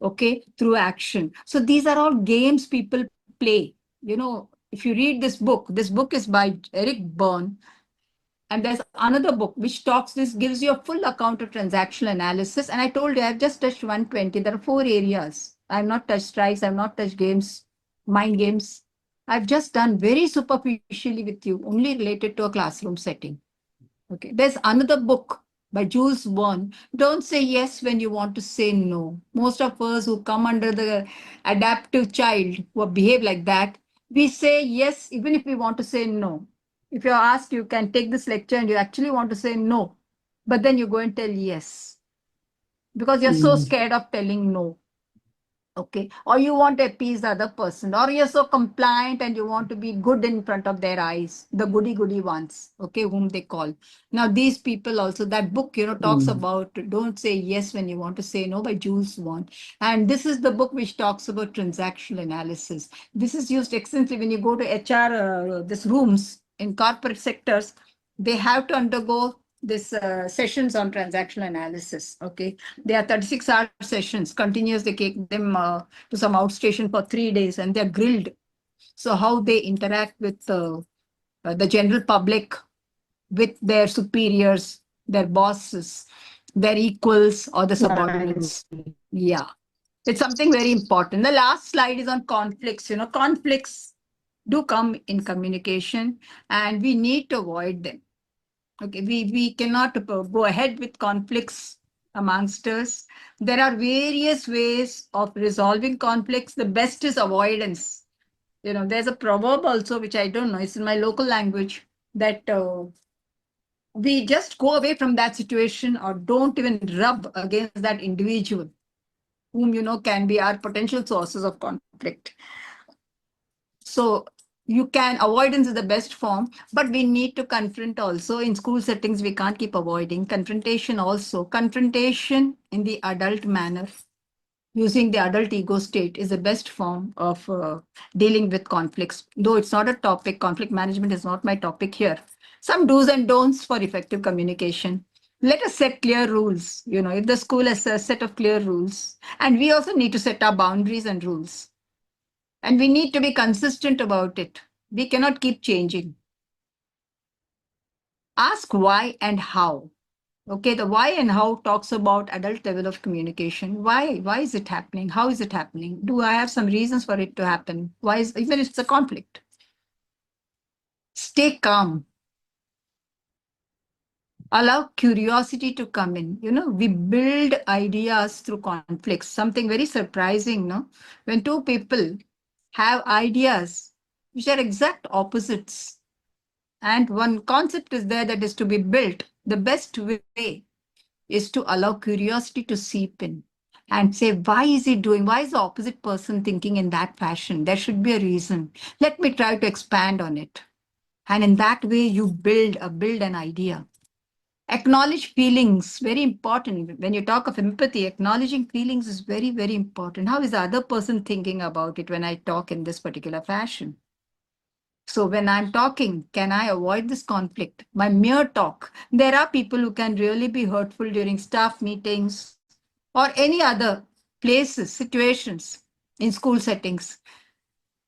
Okay, through action. So these are all games people play. If you read this book is by Eric Berne. And there's another book which gives you a full account of transactional analysis. And I told you, I've just touched 120. There are 4 areas. I've not touched strikes. I've not touched games, mind games. I've just done very superficially with you, only related to a classroom setting. Okay. There's another book by Jules Verne. Don't say yes when you want to say no. Most of us who come under the adaptive child who behave like that, we say yes even if we want to say no. If you're asked, you can take this lecture and you actually want to say no, but then you go and tell yes because you're so scared of telling no. Okay. Or you want to appease the other person, or you're so compliant and you want to be good in front of their eyes, the goody ones, okay, whom they call. Now, these people also, that book, talks about don't say yes when you want to say no by Jules Verne. And this is the book which talks about transactional analysis. This is used extensively when you go to HR, this rooms in corporate sectors, they have to undergo this sessions on transactional analysis. Okay, they are 36-hour sessions, continuous. They take them to some outstation for 3 days, and they're grilled. So how they interact with the general public, with their superiors, their bosses, their equals, or the subordinates. Yeah, it's something very important. The last slide is on conflicts. Conflicts do come in communication, and we need to avoid them. Okay, we cannot go ahead with conflicts amongst us. There are various ways of resolving conflicts. The best is avoidance. There's a proverb also, which I don't know, it's in my local language, that we just go away from that situation or don't even rub against that individual whom can be our potential sources of conflict. So avoidance is the best form, but we need to confront also. In school settings, we can't keep avoiding. Confrontation also. Confrontation in the adult manner, using the adult ego state, is the best form of dealing with conflicts. Though it's not a topic, conflict management is not my topic here. Some do's and don'ts for effective communication. Let us set clear rules. If the school has a set of clear rules, and we also need to set our boundaries and rules. And we need to be consistent about it. We cannot keep changing. Ask why and how. Okay, the why and how talks about adult level of communication. Why? Why is it happening? How is it happening? Do I have some reasons for it to happen? Even if it's a conflict? Stay calm. Allow curiosity to come in. We build ideas through conflicts. Something very surprising, no? When two people have ideas which are exact opposites, and one concept is there that is to be built, the best way is to allow curiosity to seep in and say, why is the opposite person thinking in that fashion? There should be a reason. Let me try to expand on it. And in that way, you build an idea. Acknowledge feelings, very important. When you talk of empathy, acknowledging feelings is very, very important. How is the other person thinking about it when I talk in this particular fashion? So when I'm talking, can I avoid this conflict? My mere talk. There are people who can really be hurtful during staff meetings or any other places, situations in school settings.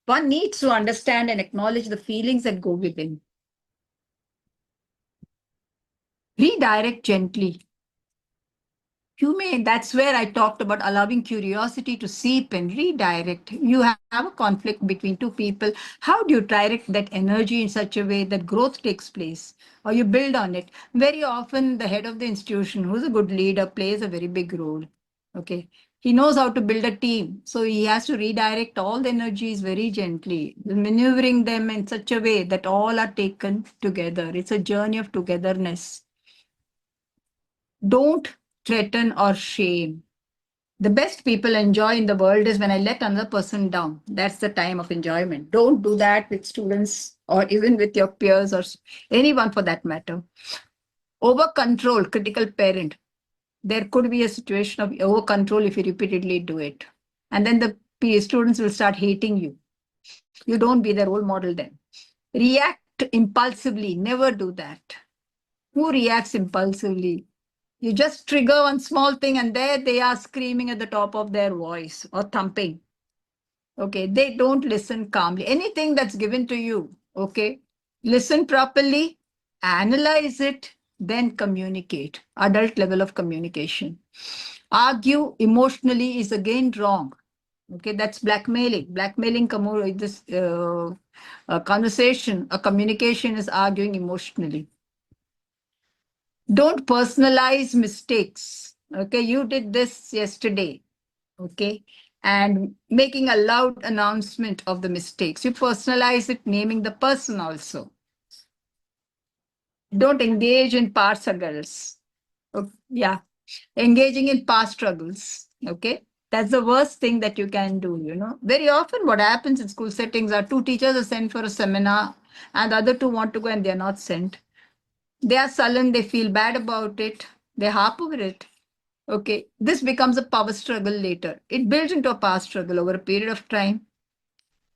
One needs to understand and acknowledge the feelings that go within. Redirect gently. That's where I talked about allowing curiosity to seep in, redirect. You have a conflict between two people. How do you direct that energy in such a way that growth takes place, or you build on it? Very often, the head of the institution, who's a good leader, plays a very big role. Okay. He knows how to build a team. So he has to redirect all the energies very gently, maneuvering them in such a way that all are taken together. It's a journey of togetherness. Don't threaten or shame. The best people enjoy in the world is when I let another person down. That's the time of enjoyment. Don't do that with students or even with your peers or anyone for that matter. Over control, critical parent. There could be a situation of over control if you repeatedly do it. And then the students will start hating you. You don't be the role model then. React impulsively. Never do that. Who reacts impulsively? You just trigger one small thing and there they are screaming at the top of their voice or thumping. Okay, they don't listen calmly. Anything that's given to you, okay, listen properly, analyze it, then communicate. Adult level of communication. Argue emotionally is again wrong. Okay, that's blackmailing. Blackmailing this conversation, a communication is arguing emotionally. Don't personalize mistakes. Okay, you did this yesterday. Okay, and making a loud announcement of the mistakes. You personalize it, naming the person also. Don't engage in power struggles. Yeah, engaging in power struggles. Okay, that's the worst thing that you can do. Very often what happens in school settings are two teachers are sent for a seminar and the other two want to go and they're not sent. They are sullen, they feel bad about it, they harp over it. Okay, this becomes a power struggle later. It builds into a power struggle over a period of time.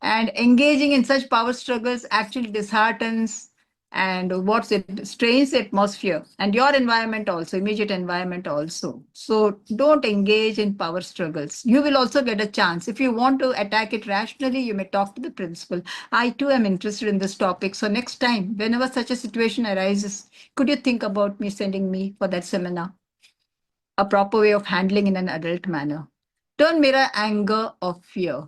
And engaging in such power struggles actually disheartens and what's it strains the atmosphere and your environment also, immediate environment also. So don't engage in power struggles. You will also get a chance. If you want to attack it rationally, you may talk to the principal. I too am interested in this topic. So next time, whenever such a situation arises, could you think about me sending me for that seminar? A proper way of handling in an adult manner. Don't mirror anger or fear.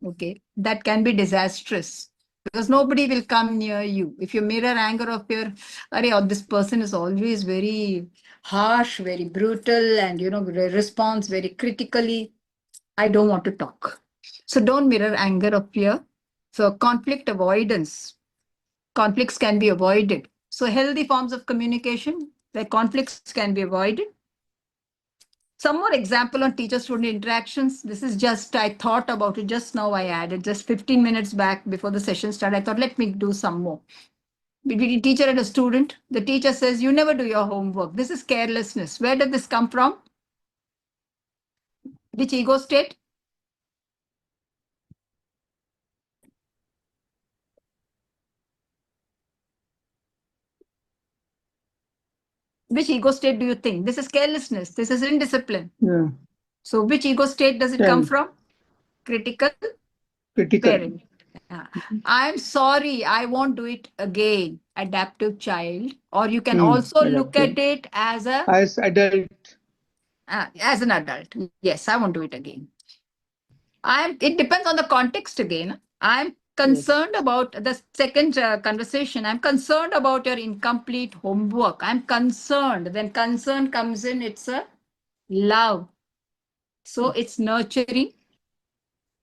Okay, that can be disastrous because nobody will come near you. If you mirror anger or fear, oh, this person is always very harsh, very brutal, and responds very critically. I don't want to talk. So don't mirror anger or fear. So conflict avoidance. Conflicts can be avoided. So healthy forms of communication where conflicts can be avoided. Some more example on teacher-student interactions. This is just, I thought about it just now. I added just 15 minutes back before the session started. I thought, let me do some more. Between a teacher and a student, the teacher says, you never do your homework. This is carelessness. Where did this come from? Which ego state? Which ego state do you think? This is carelessness. This is indiscipline.
Yeah.
So which ego state does it come from? Critical parent. Yeah. I'm sorry, I won't do it again. Adaptive child. Or you can also look at it as
adult.
As an adult. Yes, I won't do it again. It depends on the context again. I'm concerned about the second conversation. I'm concerned about your incomplete homework. I'm concerned. Then concern comes in, it's a love. So it's nurturing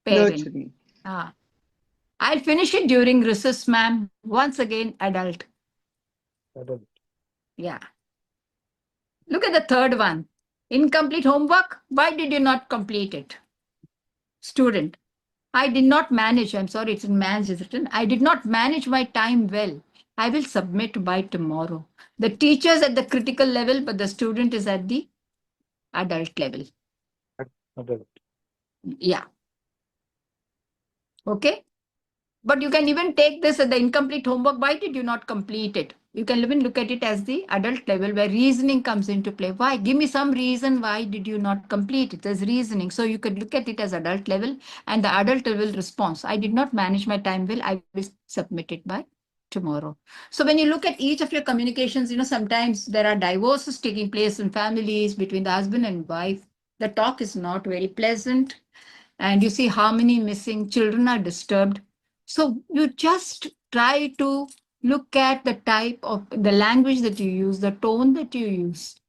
parent.
Nurturing.
I'll finish it during recess, ma'am. Once again, adult.
Adult.
Yeah. Look at the third one. Incomplete homework. Why did you not complete it? Student. I did not manage. I'm sorry, it's in man's is written. I did not manage my time well. I will submit by tomorrow. The teacher is at the critical level, but the student is at the adult level.
Adult.
Yeah. Okay. But you can even take this as the incomplete homework. Why did you not complete it? You can even look at it as the adult level where reasoning comes into play. Why? Give me some reason why did you not complete it? There's reasoning. So you could look at it as adult level and the adult level response. I did not manage my time well. I will submit it by tomorrow. So when you look at each of your communications, sometimes there are divorces taking place in families between the husband and wife. The talk is not very pleasant. And you see harmony missing, children are disturbed. So you just try to look at the type of the language that you use, the tone that you use,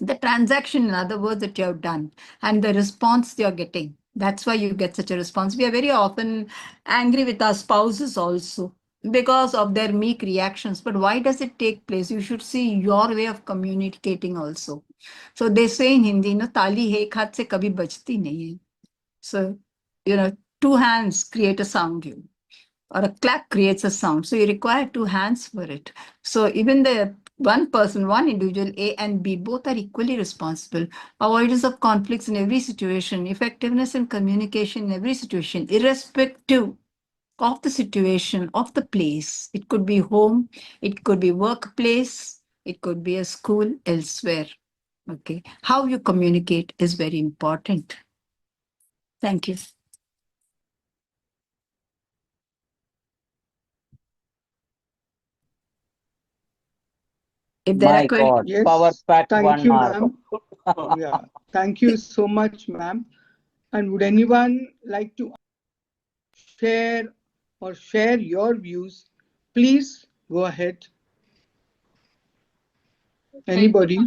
the transaction, in other words, that you have done, and the response you're getting. That's why you get such a response. We are very often angry with our spouses also because of their meek reactions. But why does it take place? You should see your way of communicating also. So they say in Hindi, ताली एक हाथ से कभी बजती नहीं है. So, two hands create a sound, or a clap creates a sound. So you require two hands for it. So even the one person, one individual, A and B, both are equally responsible. Avoidance of conflicts in every situation, effectiveness in communication in every situation, irrespective of the situation, of the place. It could be home, it could be workplace, it could be a school elsewhere. Okay. How you communicate is very important. Thank you. If there
My
are questions,
God,
Yes.
power pack
Thank
1
you,
hour.
ma'am. Yeah. Thank you so much, ma'am. And would anyone like to share your views? Please go ahead. Anybody?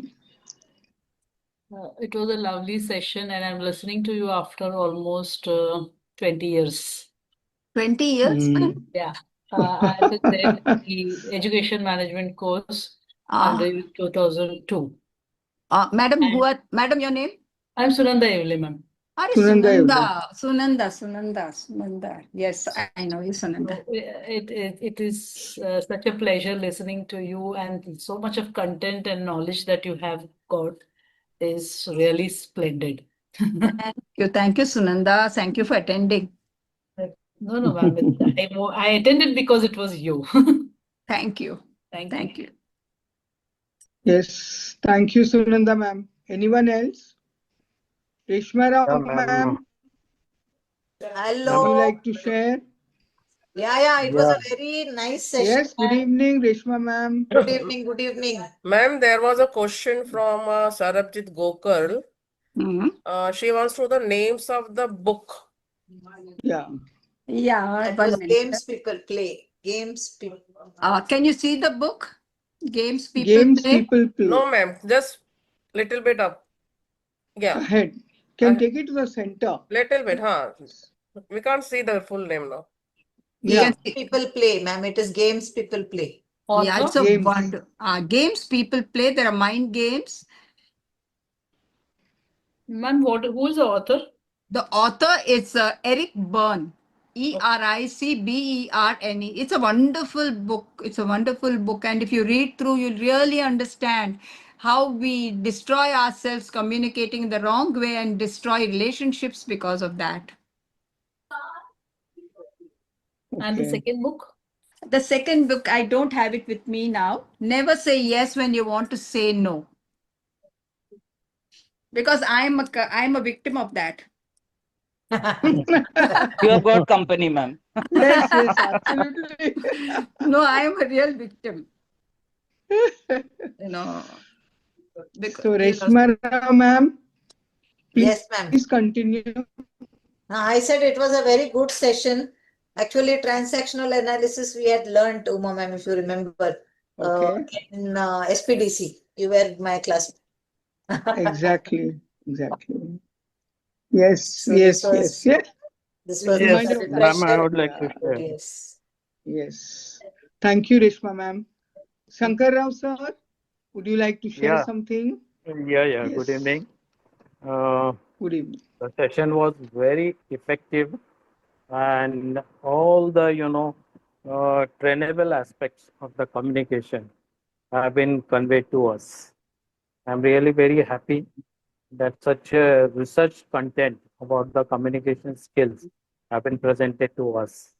It was a lovely session, and I'm listening to you after almost 20 years.
20 years?
Yeah. I attended the education management course under 2002.
Madam, madam, your name?
I'm Sunanda Evely, ma'am.
Sunanda. Yes, I know you, Sunanda.
So it is such a pleasure listening to you, and so much of content and knowledge that you have got is really splendid.
Thank you, Sunanda. Thank you for attending.
No, ma'am. I attended because it was you.
Thank you.
Thank you.
Thank you.
Yes, thank you, Sunanda ma'am. Anyone else? Reshma
Yeah,
Rao
ma'am.
ma'am, would
Hello.
you like to share?
Yeah, it was
Yeah.
a very nice session.
Yes, good evening, Reshma ma'am.
Good evening, good evening.
Ma'am, there was a question from 𝐄𝐟𝐟𝐞𝐜𝐭𝐢𝐯𝐞. She wants to know the names of the book.
Yeah.
Yeah.
That
one
was
minute.
games people play. Games people.
Can you see the book? Games people
Games
play.
people play.
No, ma'am, just little bit up. Yeah,
Ahead. Can take it to the center.
little bit, huh? We can't see the full name now.
Yeah.
Games people play, ma'am. It is games people play.
Yeah,
Author?
it's a
Games.
wonder. Games people play. There are mind games.
Ma'am, who is the author?
The author is Eric Berne. ERICBERNE. It's a wonderful book. It's a wonderful book. And if you read through, you'll really understand how we destroy ourselves communicating in the wrong way and destroy relationships because of that.
And the
Okay.
second book?
The second book, I don't have it with me now. Never say yes when you want to say no. Because I'm a victim of that.
You have got company, ma'am.
Yes, yes, absolutely.
No, I am a real victim. You know.
So, Reshma Rao ma'am,
Yes, ma'am.
please continue.
I said it was a very good session. Actually, transactional analysis we had learned, Uma ma'am, if you remember,
Okay.
in SPDC. You were my class.
Exactly. Exactly. Yes,
So
yes,
this was-
yes, yes.
This was
Yes,
a
Reminder-
ma'am, I
refresher.
would like to share.
Yes.
Yes. Thank you, Reshma ma'am. Shankar Rao sir, would you like to share
Yeah.
something?
Yeah. Good
Yes.
evening.
Good evening.
The session was very effective, and all the trainable aspects of the communication have been conveyed to us. I'm really very happy that such a research content about the communication skills have been presented to us.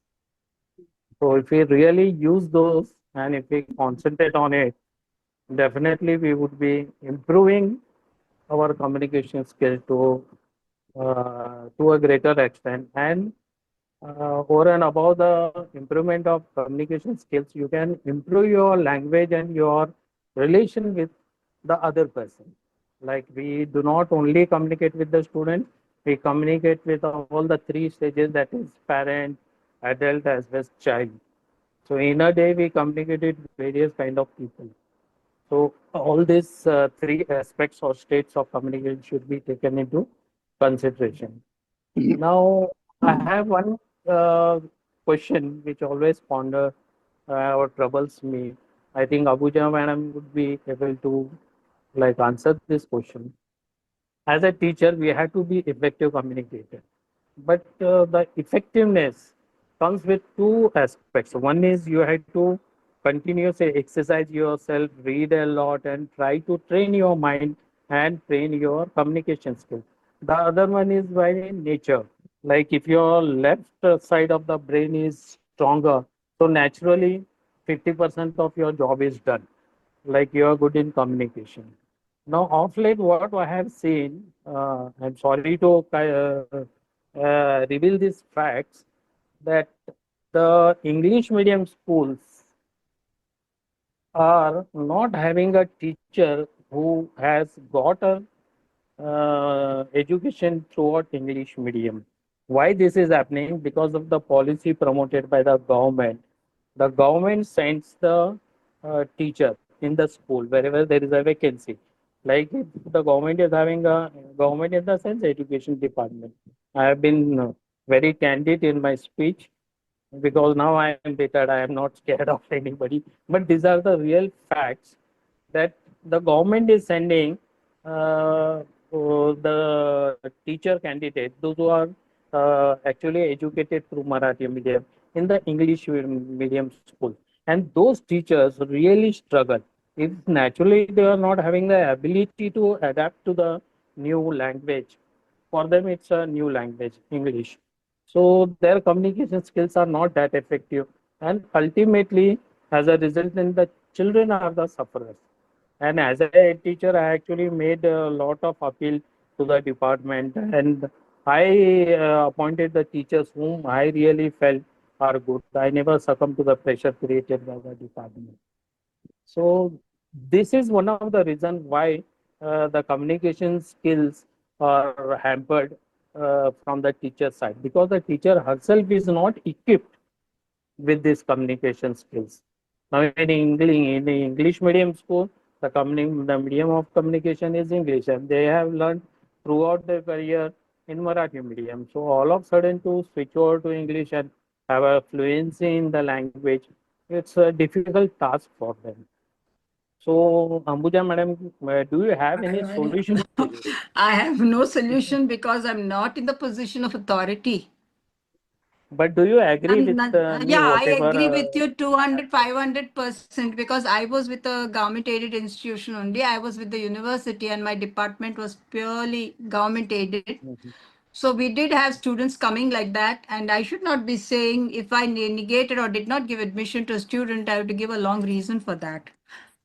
So if we really use those and if we concentrate on it, definitely we would be improving our communication skill to a greater extent. And over and above the improvement of communication skills, you can improve your language and your relation with the other person. Like we do not only communicate with the student, we communicate with all the three stages, that is parent, adult as well as child. So in a day, we communicate with various kind of people. So all these three aspects or states of communication should be taken into consideration. Now, I have one question which always ponder or troubles me. I think Ambujam madam would be able to like answer this question. As a teacher, we have to be effective communicator, but the effectiveness comes with two aspects. One is you have to continuously exercise yourself, read a lot, and try to train your mind and train your communication skill. The other one is by nature. Like if your left side of the brain is stronger, so naturally 50% of your job is done. Like you are good in communication. Now, of late, what I have seen, I'm sorry to reveal these facts, that the English medium schools are not having a teacher who has got a education throughout English medium. Why this is happening? Because of the policy promoted by the government. The government sends the teacher in the school wherever there is a vacancy. Like if the government is having a government in the sense education department. I have been very candid in my speech because now I am retired. I am not scared of anybody. But these are the real facts that the government is sending the teacher candidate, those who are actually educated through Marathi medium in the English medium school. And those teachers really struggle. If naturally they are not having the ability to adapt to the new language, for them it's a new language, English. So their communication skills are not that effective. And ultimately, As a result, then the children are the sufferers. And as a head teacher, I actually made a lot of appeal to the department, and I appointed the teachers whom I really felt are good. I never succumbed to the pressure created by the department. So this is one of the reasons why the communication skills are hampered from the teacher side, because the teacher herself is not equipped with these communication skills. Now, in the English medium school, the medium of communication is English, and they have learned throughout their career in Marathi medium. So, all of a sudden, to switch over to English and have a fluency in the language, it's a difficult task for them. So, Ambuja madam, do you have any solution to this?
I have no solution because I'm not in the position of authority.
But do you agree with me,
Yeah, I
whatever?
agree with you 200, 500% because I was with a government aided institution only. I was with the university and my department was purely government aided. So we did have students coming like that, and I should not be saying if I negated or did not give admission to a student, I have to give a long reason for that.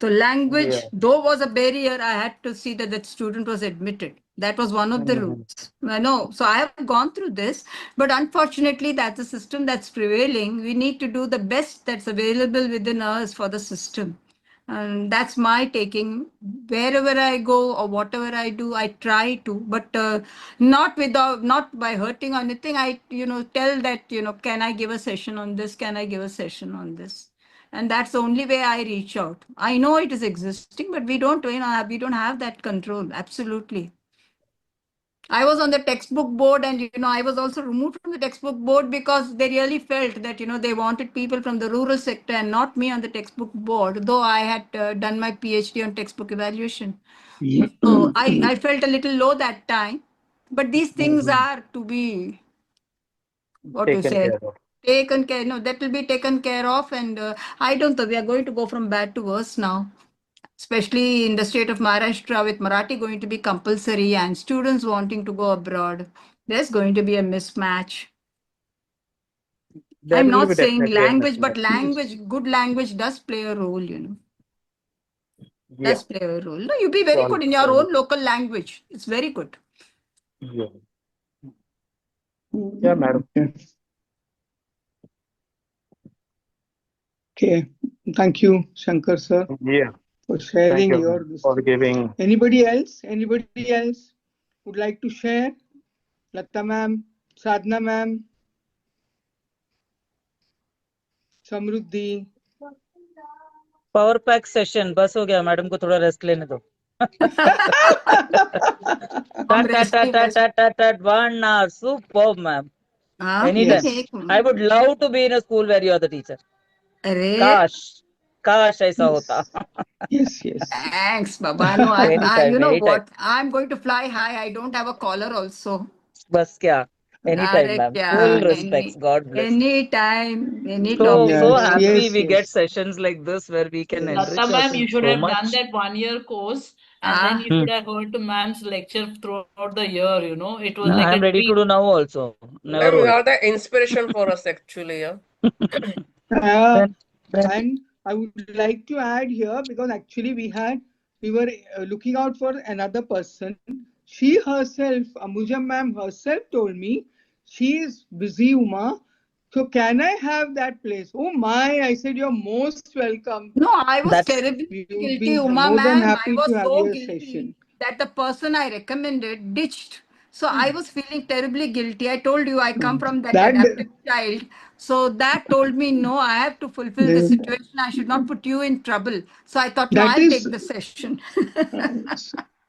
So
Yeah.
language, though was a barrier, I had to see that that student was admitted. That was one of the rules. I know. So I have gone through this, but unfortunately, that's a system that's prevailing. We need to do the best that's available within us for the system. And that's my taking. Wherever I go or whatever I do, I try to, but not by hurting or anything. I tell that can I give a session on this? Can I give a session on this? And that's the only way I reach out. I know it is existing, but we don't have that control. Absolutely. I was on the textbook board, and I was also removed from the textbook board because they really felt that they wanted people from the rural sector and not me on the textbook board, though I had done my PhD on textbook evaluation. So I felt a little low that time, but these things are to be
Taken care of.
taken care. No, that will be taken care of, and I don't think we are going to go from bad to worse now, especially in the state of Maharashtra with Marathi going to be compulsory and students wanting to go abroad. There's going to be a mismatch.
There
I'm
will
not
be
saying
definitely a
language, but
mismatch.
good language does play a role,
Yeah.
does play a role. No, you be very good in your own local language. It's very good.
Yeah. Yeah, madam.
Okay. Thank you, Shankar sir,
Yeah.
for sharing
Thank you
your
for giving.
Anybody else? Anybody else would like to share? Lata ma'am, Sadhna ma'am, Samruddhi.
Power pack session बस हो गया madam को थोड़ा rest लेने दो One hour, superb, ma'am. Anytime.
Yes.
I would love to be in a school where you are the teacher.
Arey,
Kash ऐसा होता.
Yes, yes.
thanks, Baba. No,
Anytime,
you know
anytime.
what? I'm going to fly high. I don't have a collar also.
बस क्या? Anytime,
Arey,
ma'am. Full
kya?
respects. God bless.
Anytime, any
So
topic.
Yes,
happy
yes,
we get
yes.
sessions like this where we can
Yes.
enrich
Lata ma'am, you
ourselves
should
so
have done
much.
that 1 year course and then you should have heard to ma'am's lecture throughout the year, It was like
I'm
a
ready to
dream.
do now also. Never
Ma'am, you
worry.
are the inspiration for us actually. Yeah.
And
Then
I would like to add here, because actually we were looking out for another person. She herself, Ambujam ma'am herself told me she is busy, Uma. So can I have that place? Oh my, I said, you're most welcome.
No, I was
that's
terribly
We would
guilty,
be
Uma
more than
ma'am. I
happy to
was
have
so
your
guilty
session.
that the person I recommended ditched. So I was feeling terribly guilty. I told you I come from that
That
adaptive child. So that told me, no, I have to fulfill the situation. I should not put you in trouble. So I thought, no,
that
I'll
is
take the session.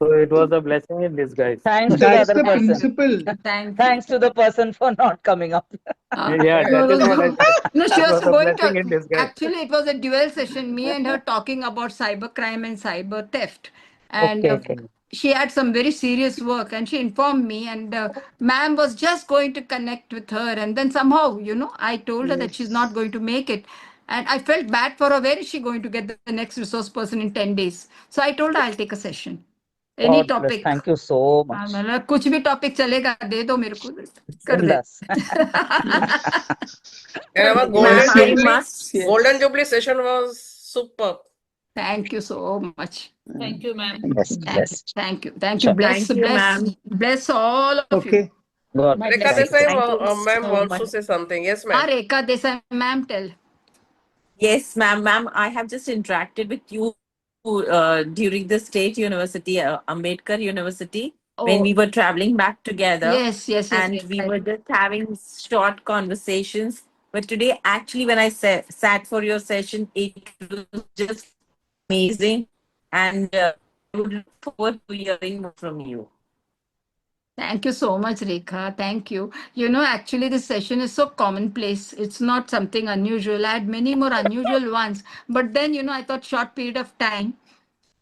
So it was a blessing in disguise.
thanks to the
that's
other
the
person.
principle.
Thank you.
Thanks to the person for not coming up.
Yeah, that is what I said.
No, she
It
was
was a
going
blessing
to.
in disguise.
Actually, it was a dual session. Me and her talking about cyber crime and cyber theft, and
Okay.
she had some very serious work. And she informed me, and ma'am was just going to connect with her, and then somehow, I told her that she's not
Yes.
going to make it. And I felt bad for her. Where is she going to get the next resource person in 10 days? So I told her I'll take a session. Any
God bless.
topic.
Thank you so much.
मतलब कुछ भी topic चलेगा, दे दो मेरे को, कर दे.
Bindas.
And our
Yes, yes, yes.
Golden Jubilee session was superb.
Thank you so much.
Thank you, ma'am.
Yes, yes.
Thank you. Thank you.
Sure.
Bless,
Thank you,
bless,
ma'am.
bless all of you.
Okay.
God
My
Rekha
blessings.
Desai,
Thank you
ma'am
so
wants to
much.
say something. Yes,
Ah,
ma'am.
Rekha Desai, ma'am, tell.
Yes, ma'am. Ma'am, I have just interacted with you during the State University, Ambedkar University, when
Oh,
we were traveling back together,
yes, yes, yes.
and
Rekha.
we were just having short conversations. But today, actually, when I sat for your session, it was just amazing, and I would look forward to hearing more from you.
Thank you so much, Rekha. Thank you. You know, actually, this session is so commonplace. It's not something unusual. I had many more unusual ones. But then, you know, I thought short period of time.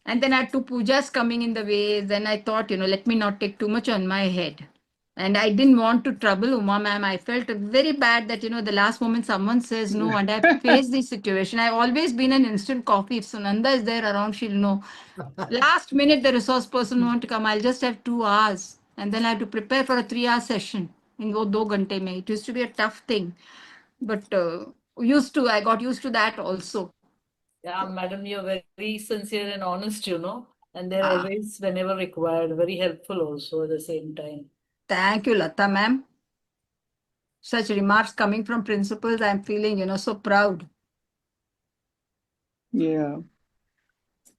And then I had two pujas coming in the way. Then I thought, you know, let me not take too much on my head. And I didn't want to trouble Uma ma'am. I felt very bad that, you know, the last moment someone says no. And I've faced this situation. I've always been an instant coffee. If Sunanda is there around, she'll know. Last minute, the resource person won't come. I'll just have 2 hours. And then I have to prepare for a 3-hour session. In wo 2 ghante mein. It used to be a tough thing. But I got used to that also.
Yeah, madam, you're very sincere and honest, you know, and they're
Ah.
always, whenever required, very helpful also at the same time.
Thank you, Lata ma'am. Such remarks coming from principals, I'm feeling, you know, so proud.
Yeah.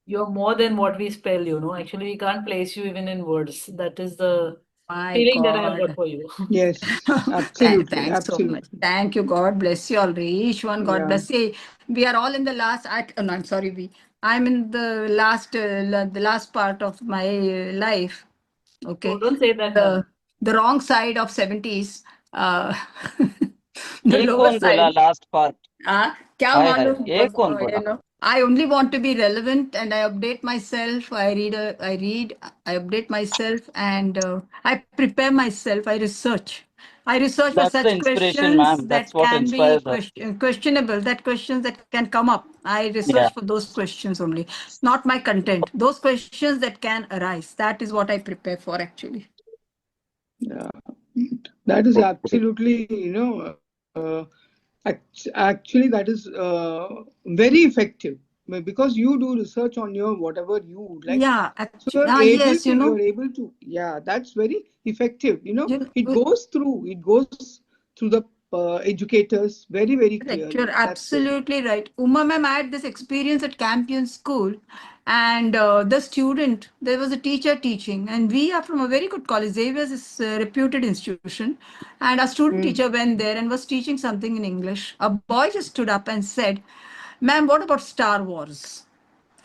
You're more than what we spell, you know. Actually, we can't place you even in words. That is the
My
feeling that I've got
God.
for you.
Yes, absolutely,
Thanks so much.
absolutely.
Thank you. God bless you all. Each one, God
Yeah.
bless you. We are all in the last. No, I'm sorry. I'm in the last part of my life. Okay.
Oh, don't say that, ma'am.
The wrong side of 70s. The
ये
lower
कौन बोला
side.
last part?
क्या
हाय हाय,
मालूम,
ये कौन
you
बोला?
know, I only want to be relevant and I update myself. I update myself, and I prepare myself. I research for
That's the
such
inspiration,
questions
ma'am. That's
that
what
can be
inspires us.
questionable, that questions that can come up. I
Yeah.
research for those questions only, not my content. Those questions that can arise. That is what I prepare for, actually.
Yeah. That is absolutely, you know, actually that is very effective because you do research on your whatever you would like.
Yeah,
So you're able
yes,
to,
you know.
you're able to, yeah, that's very effective. You know,
You-
it goes through the educators very, very
Correct.
clearly.
You're
That's very,
absolutely right. Uma ma'am, I had this experience at Campion School, and there was a teacher teaching, and we are from a very good college. Xavier's is a reputed institution, and our student teacher went there and was teaching something in English. A boy just stood up and said, "Ma'am, what about Star Wars?"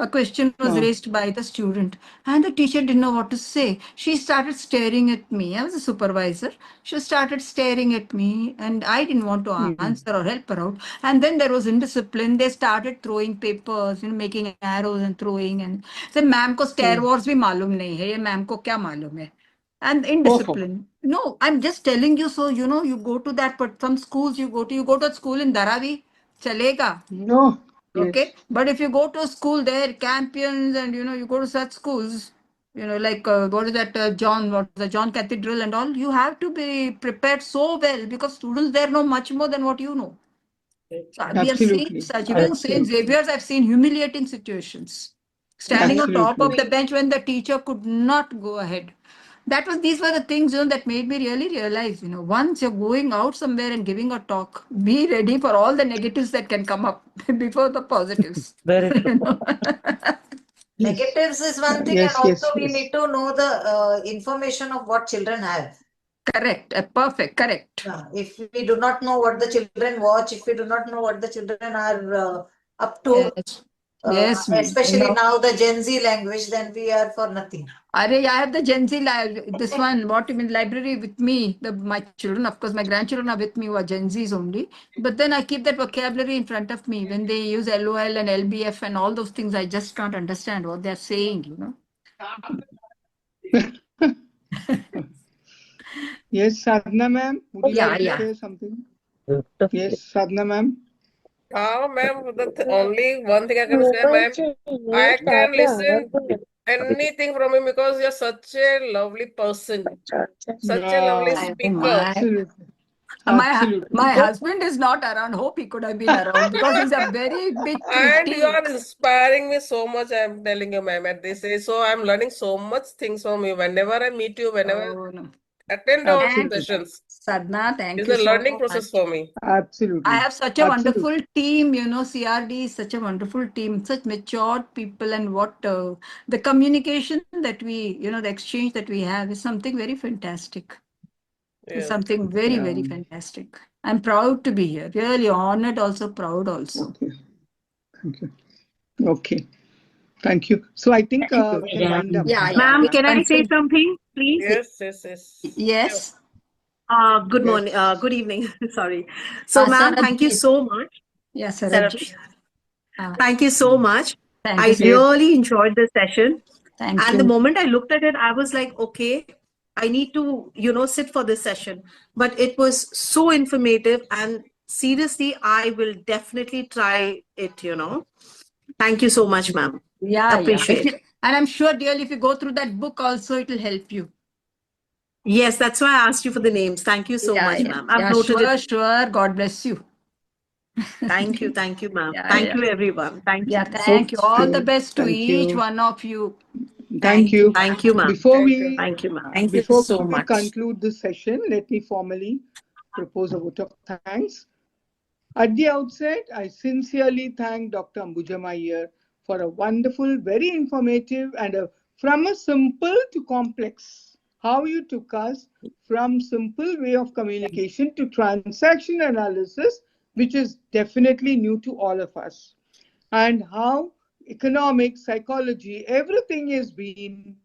A question was raised by the student, and the teacher didn't know what to say. She started staring at me. I was a supervisor. She started staring at me, and I didn't want to answer or help her out. And then there was indiscipline. They started throwing papers, you know, making arrows and throwing. And said, "Ma'am को Star Wars भी मालूम नहीं है. ये ma'am को क्या मालूम है?" And indiscipline. No, I'm just telling you. So you know, you go to that, but some schools you go to school in Dharavi, chalega.
no.
Okay,
Yes.
but if you go to a school there, Campions, and you know, you go to such schools, you know, like what is that, John Cathedral and all, you have to be prepared so well because students there know much more than what you know. So we are seeing
Absolutely.
such, even St.
Absolutely.
Xavier's, I've seen humiliating situations. Standing on top of
Absolutely.
the bench when the teacher could not go ahead. These were the things, you know, that made me really realize, you know, once you're going out somewhere and giving a talk, be ready for all the negatives that can come up before the positives.
Very true.
You know?
Yes.
Negatives is one thing,
Yes,
and also
yes,
we
yes.
need to know the information of what children have.
Correct. Perfect. Correct.
If we do not know what the children watch, if we do not know what the children are up to,
Yes. Yes, ma'am.
especially
You know,
now the Gen Z language, then we are for nothing.
I have the Gen Z, this one, what you mean, library with me. My children, of course, my grandchildren are with me who are Gen Zs only. But then I keep that vocabulary in front of me. When they use LOL and LBF and all those things, I just can't understand what they're saying, you know.
Yes, Sadhna ma'am, would you like to share something? Yes, Sadhna ma'am.
Ma'am, only one thing I can say, ma'am, I can listen anything from him because you're such a lovely person, such a lovely
Yeah,
speaker.
absolutely.
My
Absolutely.
husband is not around. Hope he could have been around because he's a very big
And you are
critic.
inspiring me so much, I'm telling you, ma'am, at this age. So I'm learning so much things from you. Whenever I meet you, whenever
Oh, no.
attend our
Absolutely.
sessions,
Sadhna, thank
it's
you
a
so
learning
much.
process for me.
Absolutely.
I have such a
Absolutely.
wonderful team, CRD is such a wonderful team, such mature people, and what the communication that we, the exchange that we have is something very fantastic. It's
Yes.
something very,
Yeah.
very fantastic. I'm proud to be here, really honored, also proud also.
Okay. Thank you. Okay. Thank you. So I think we can wind up.
Yeah,
Ma'am,
we
can I say
conclude.
something, please?
Yes, yes, yes.
Yes.
Good
Yes.
morning, good evening, sorry. So, ma'am, thank you
Saratji.
so much.
Yes,
Sarab,
Saratji.
thank you so much.
Thank
I
you, sir.
really enjoyed the session.
Thank
And the
you.
moment I looked at it, I was like, okay, I need to, sit for this session. But it was so informative, and seriously, I will definitely try it, Thank you so much, ma'am.
Yeah,
Appreciate
yeah. And I'm sure, dearly, if you go through that book also, it will help you.
Yes, that's why I asked you for the names. Thank you so much, ma'am. I've noted
sure,
it.
sure. God bless you.
Thank you, ma'am.
Yeah,
Thank
yeah.
you, everyone. Thank
Yeah,
you.
thank you. All the
Okay.
best to
Thank
each
you.
one of you.
Thank you.
Thank you, ma'am.
Before
Thank
we
you.
Thank you, ma'am.
Thank you
before
so
we
much.
conclude this session, let me formally propose a vote of thanks. At the outset, I sincerely thank Dr. Ambujam Iyer for a wonderful, very informative, and from a simple to complex, how you took us from simple way of communication to transaction analysis, which is definitely new to all of us, and how economics, psychology, everything is being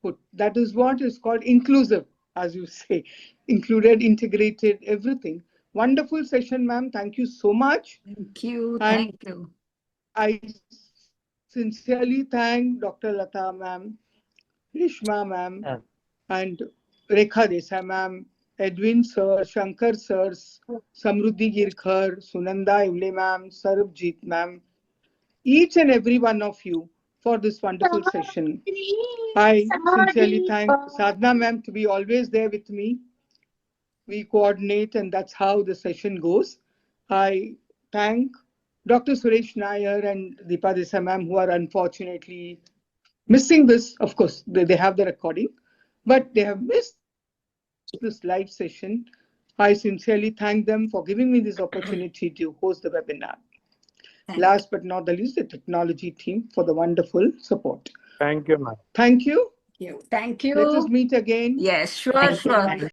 put. That is what is called inclusive, as you say, included, integrated, everything. Wonderful session, ma'am. Thank you so much.
Thank you.
And
Thank you.
I sincerely thank Dr. Lata ma'am, Rishma ma'am, and Rekha Desai ma'am, Edwin sir, Shankar sirs, Samruddhi Girkar, Sunanda Imle ma'am, Sarabjit ma'am, each and every one of you for this wonderful session. I sincerely thank Sadhna ma'am to be always there with me. We coordinate, and that's how the session goes. I thank Dr. Suresh Nair and Deepa Desai ma'am, who are unfortunately missing this. Of course, they have the recording, but they have missed this live session. I sincerely thank them for giving me this opportunity to host the webinar. Last but not the least, the technology team for the wonderful support.
Thank you, ma'am.
Thank you.
Thank you.
Let us meet again.
Yes, sure, sure.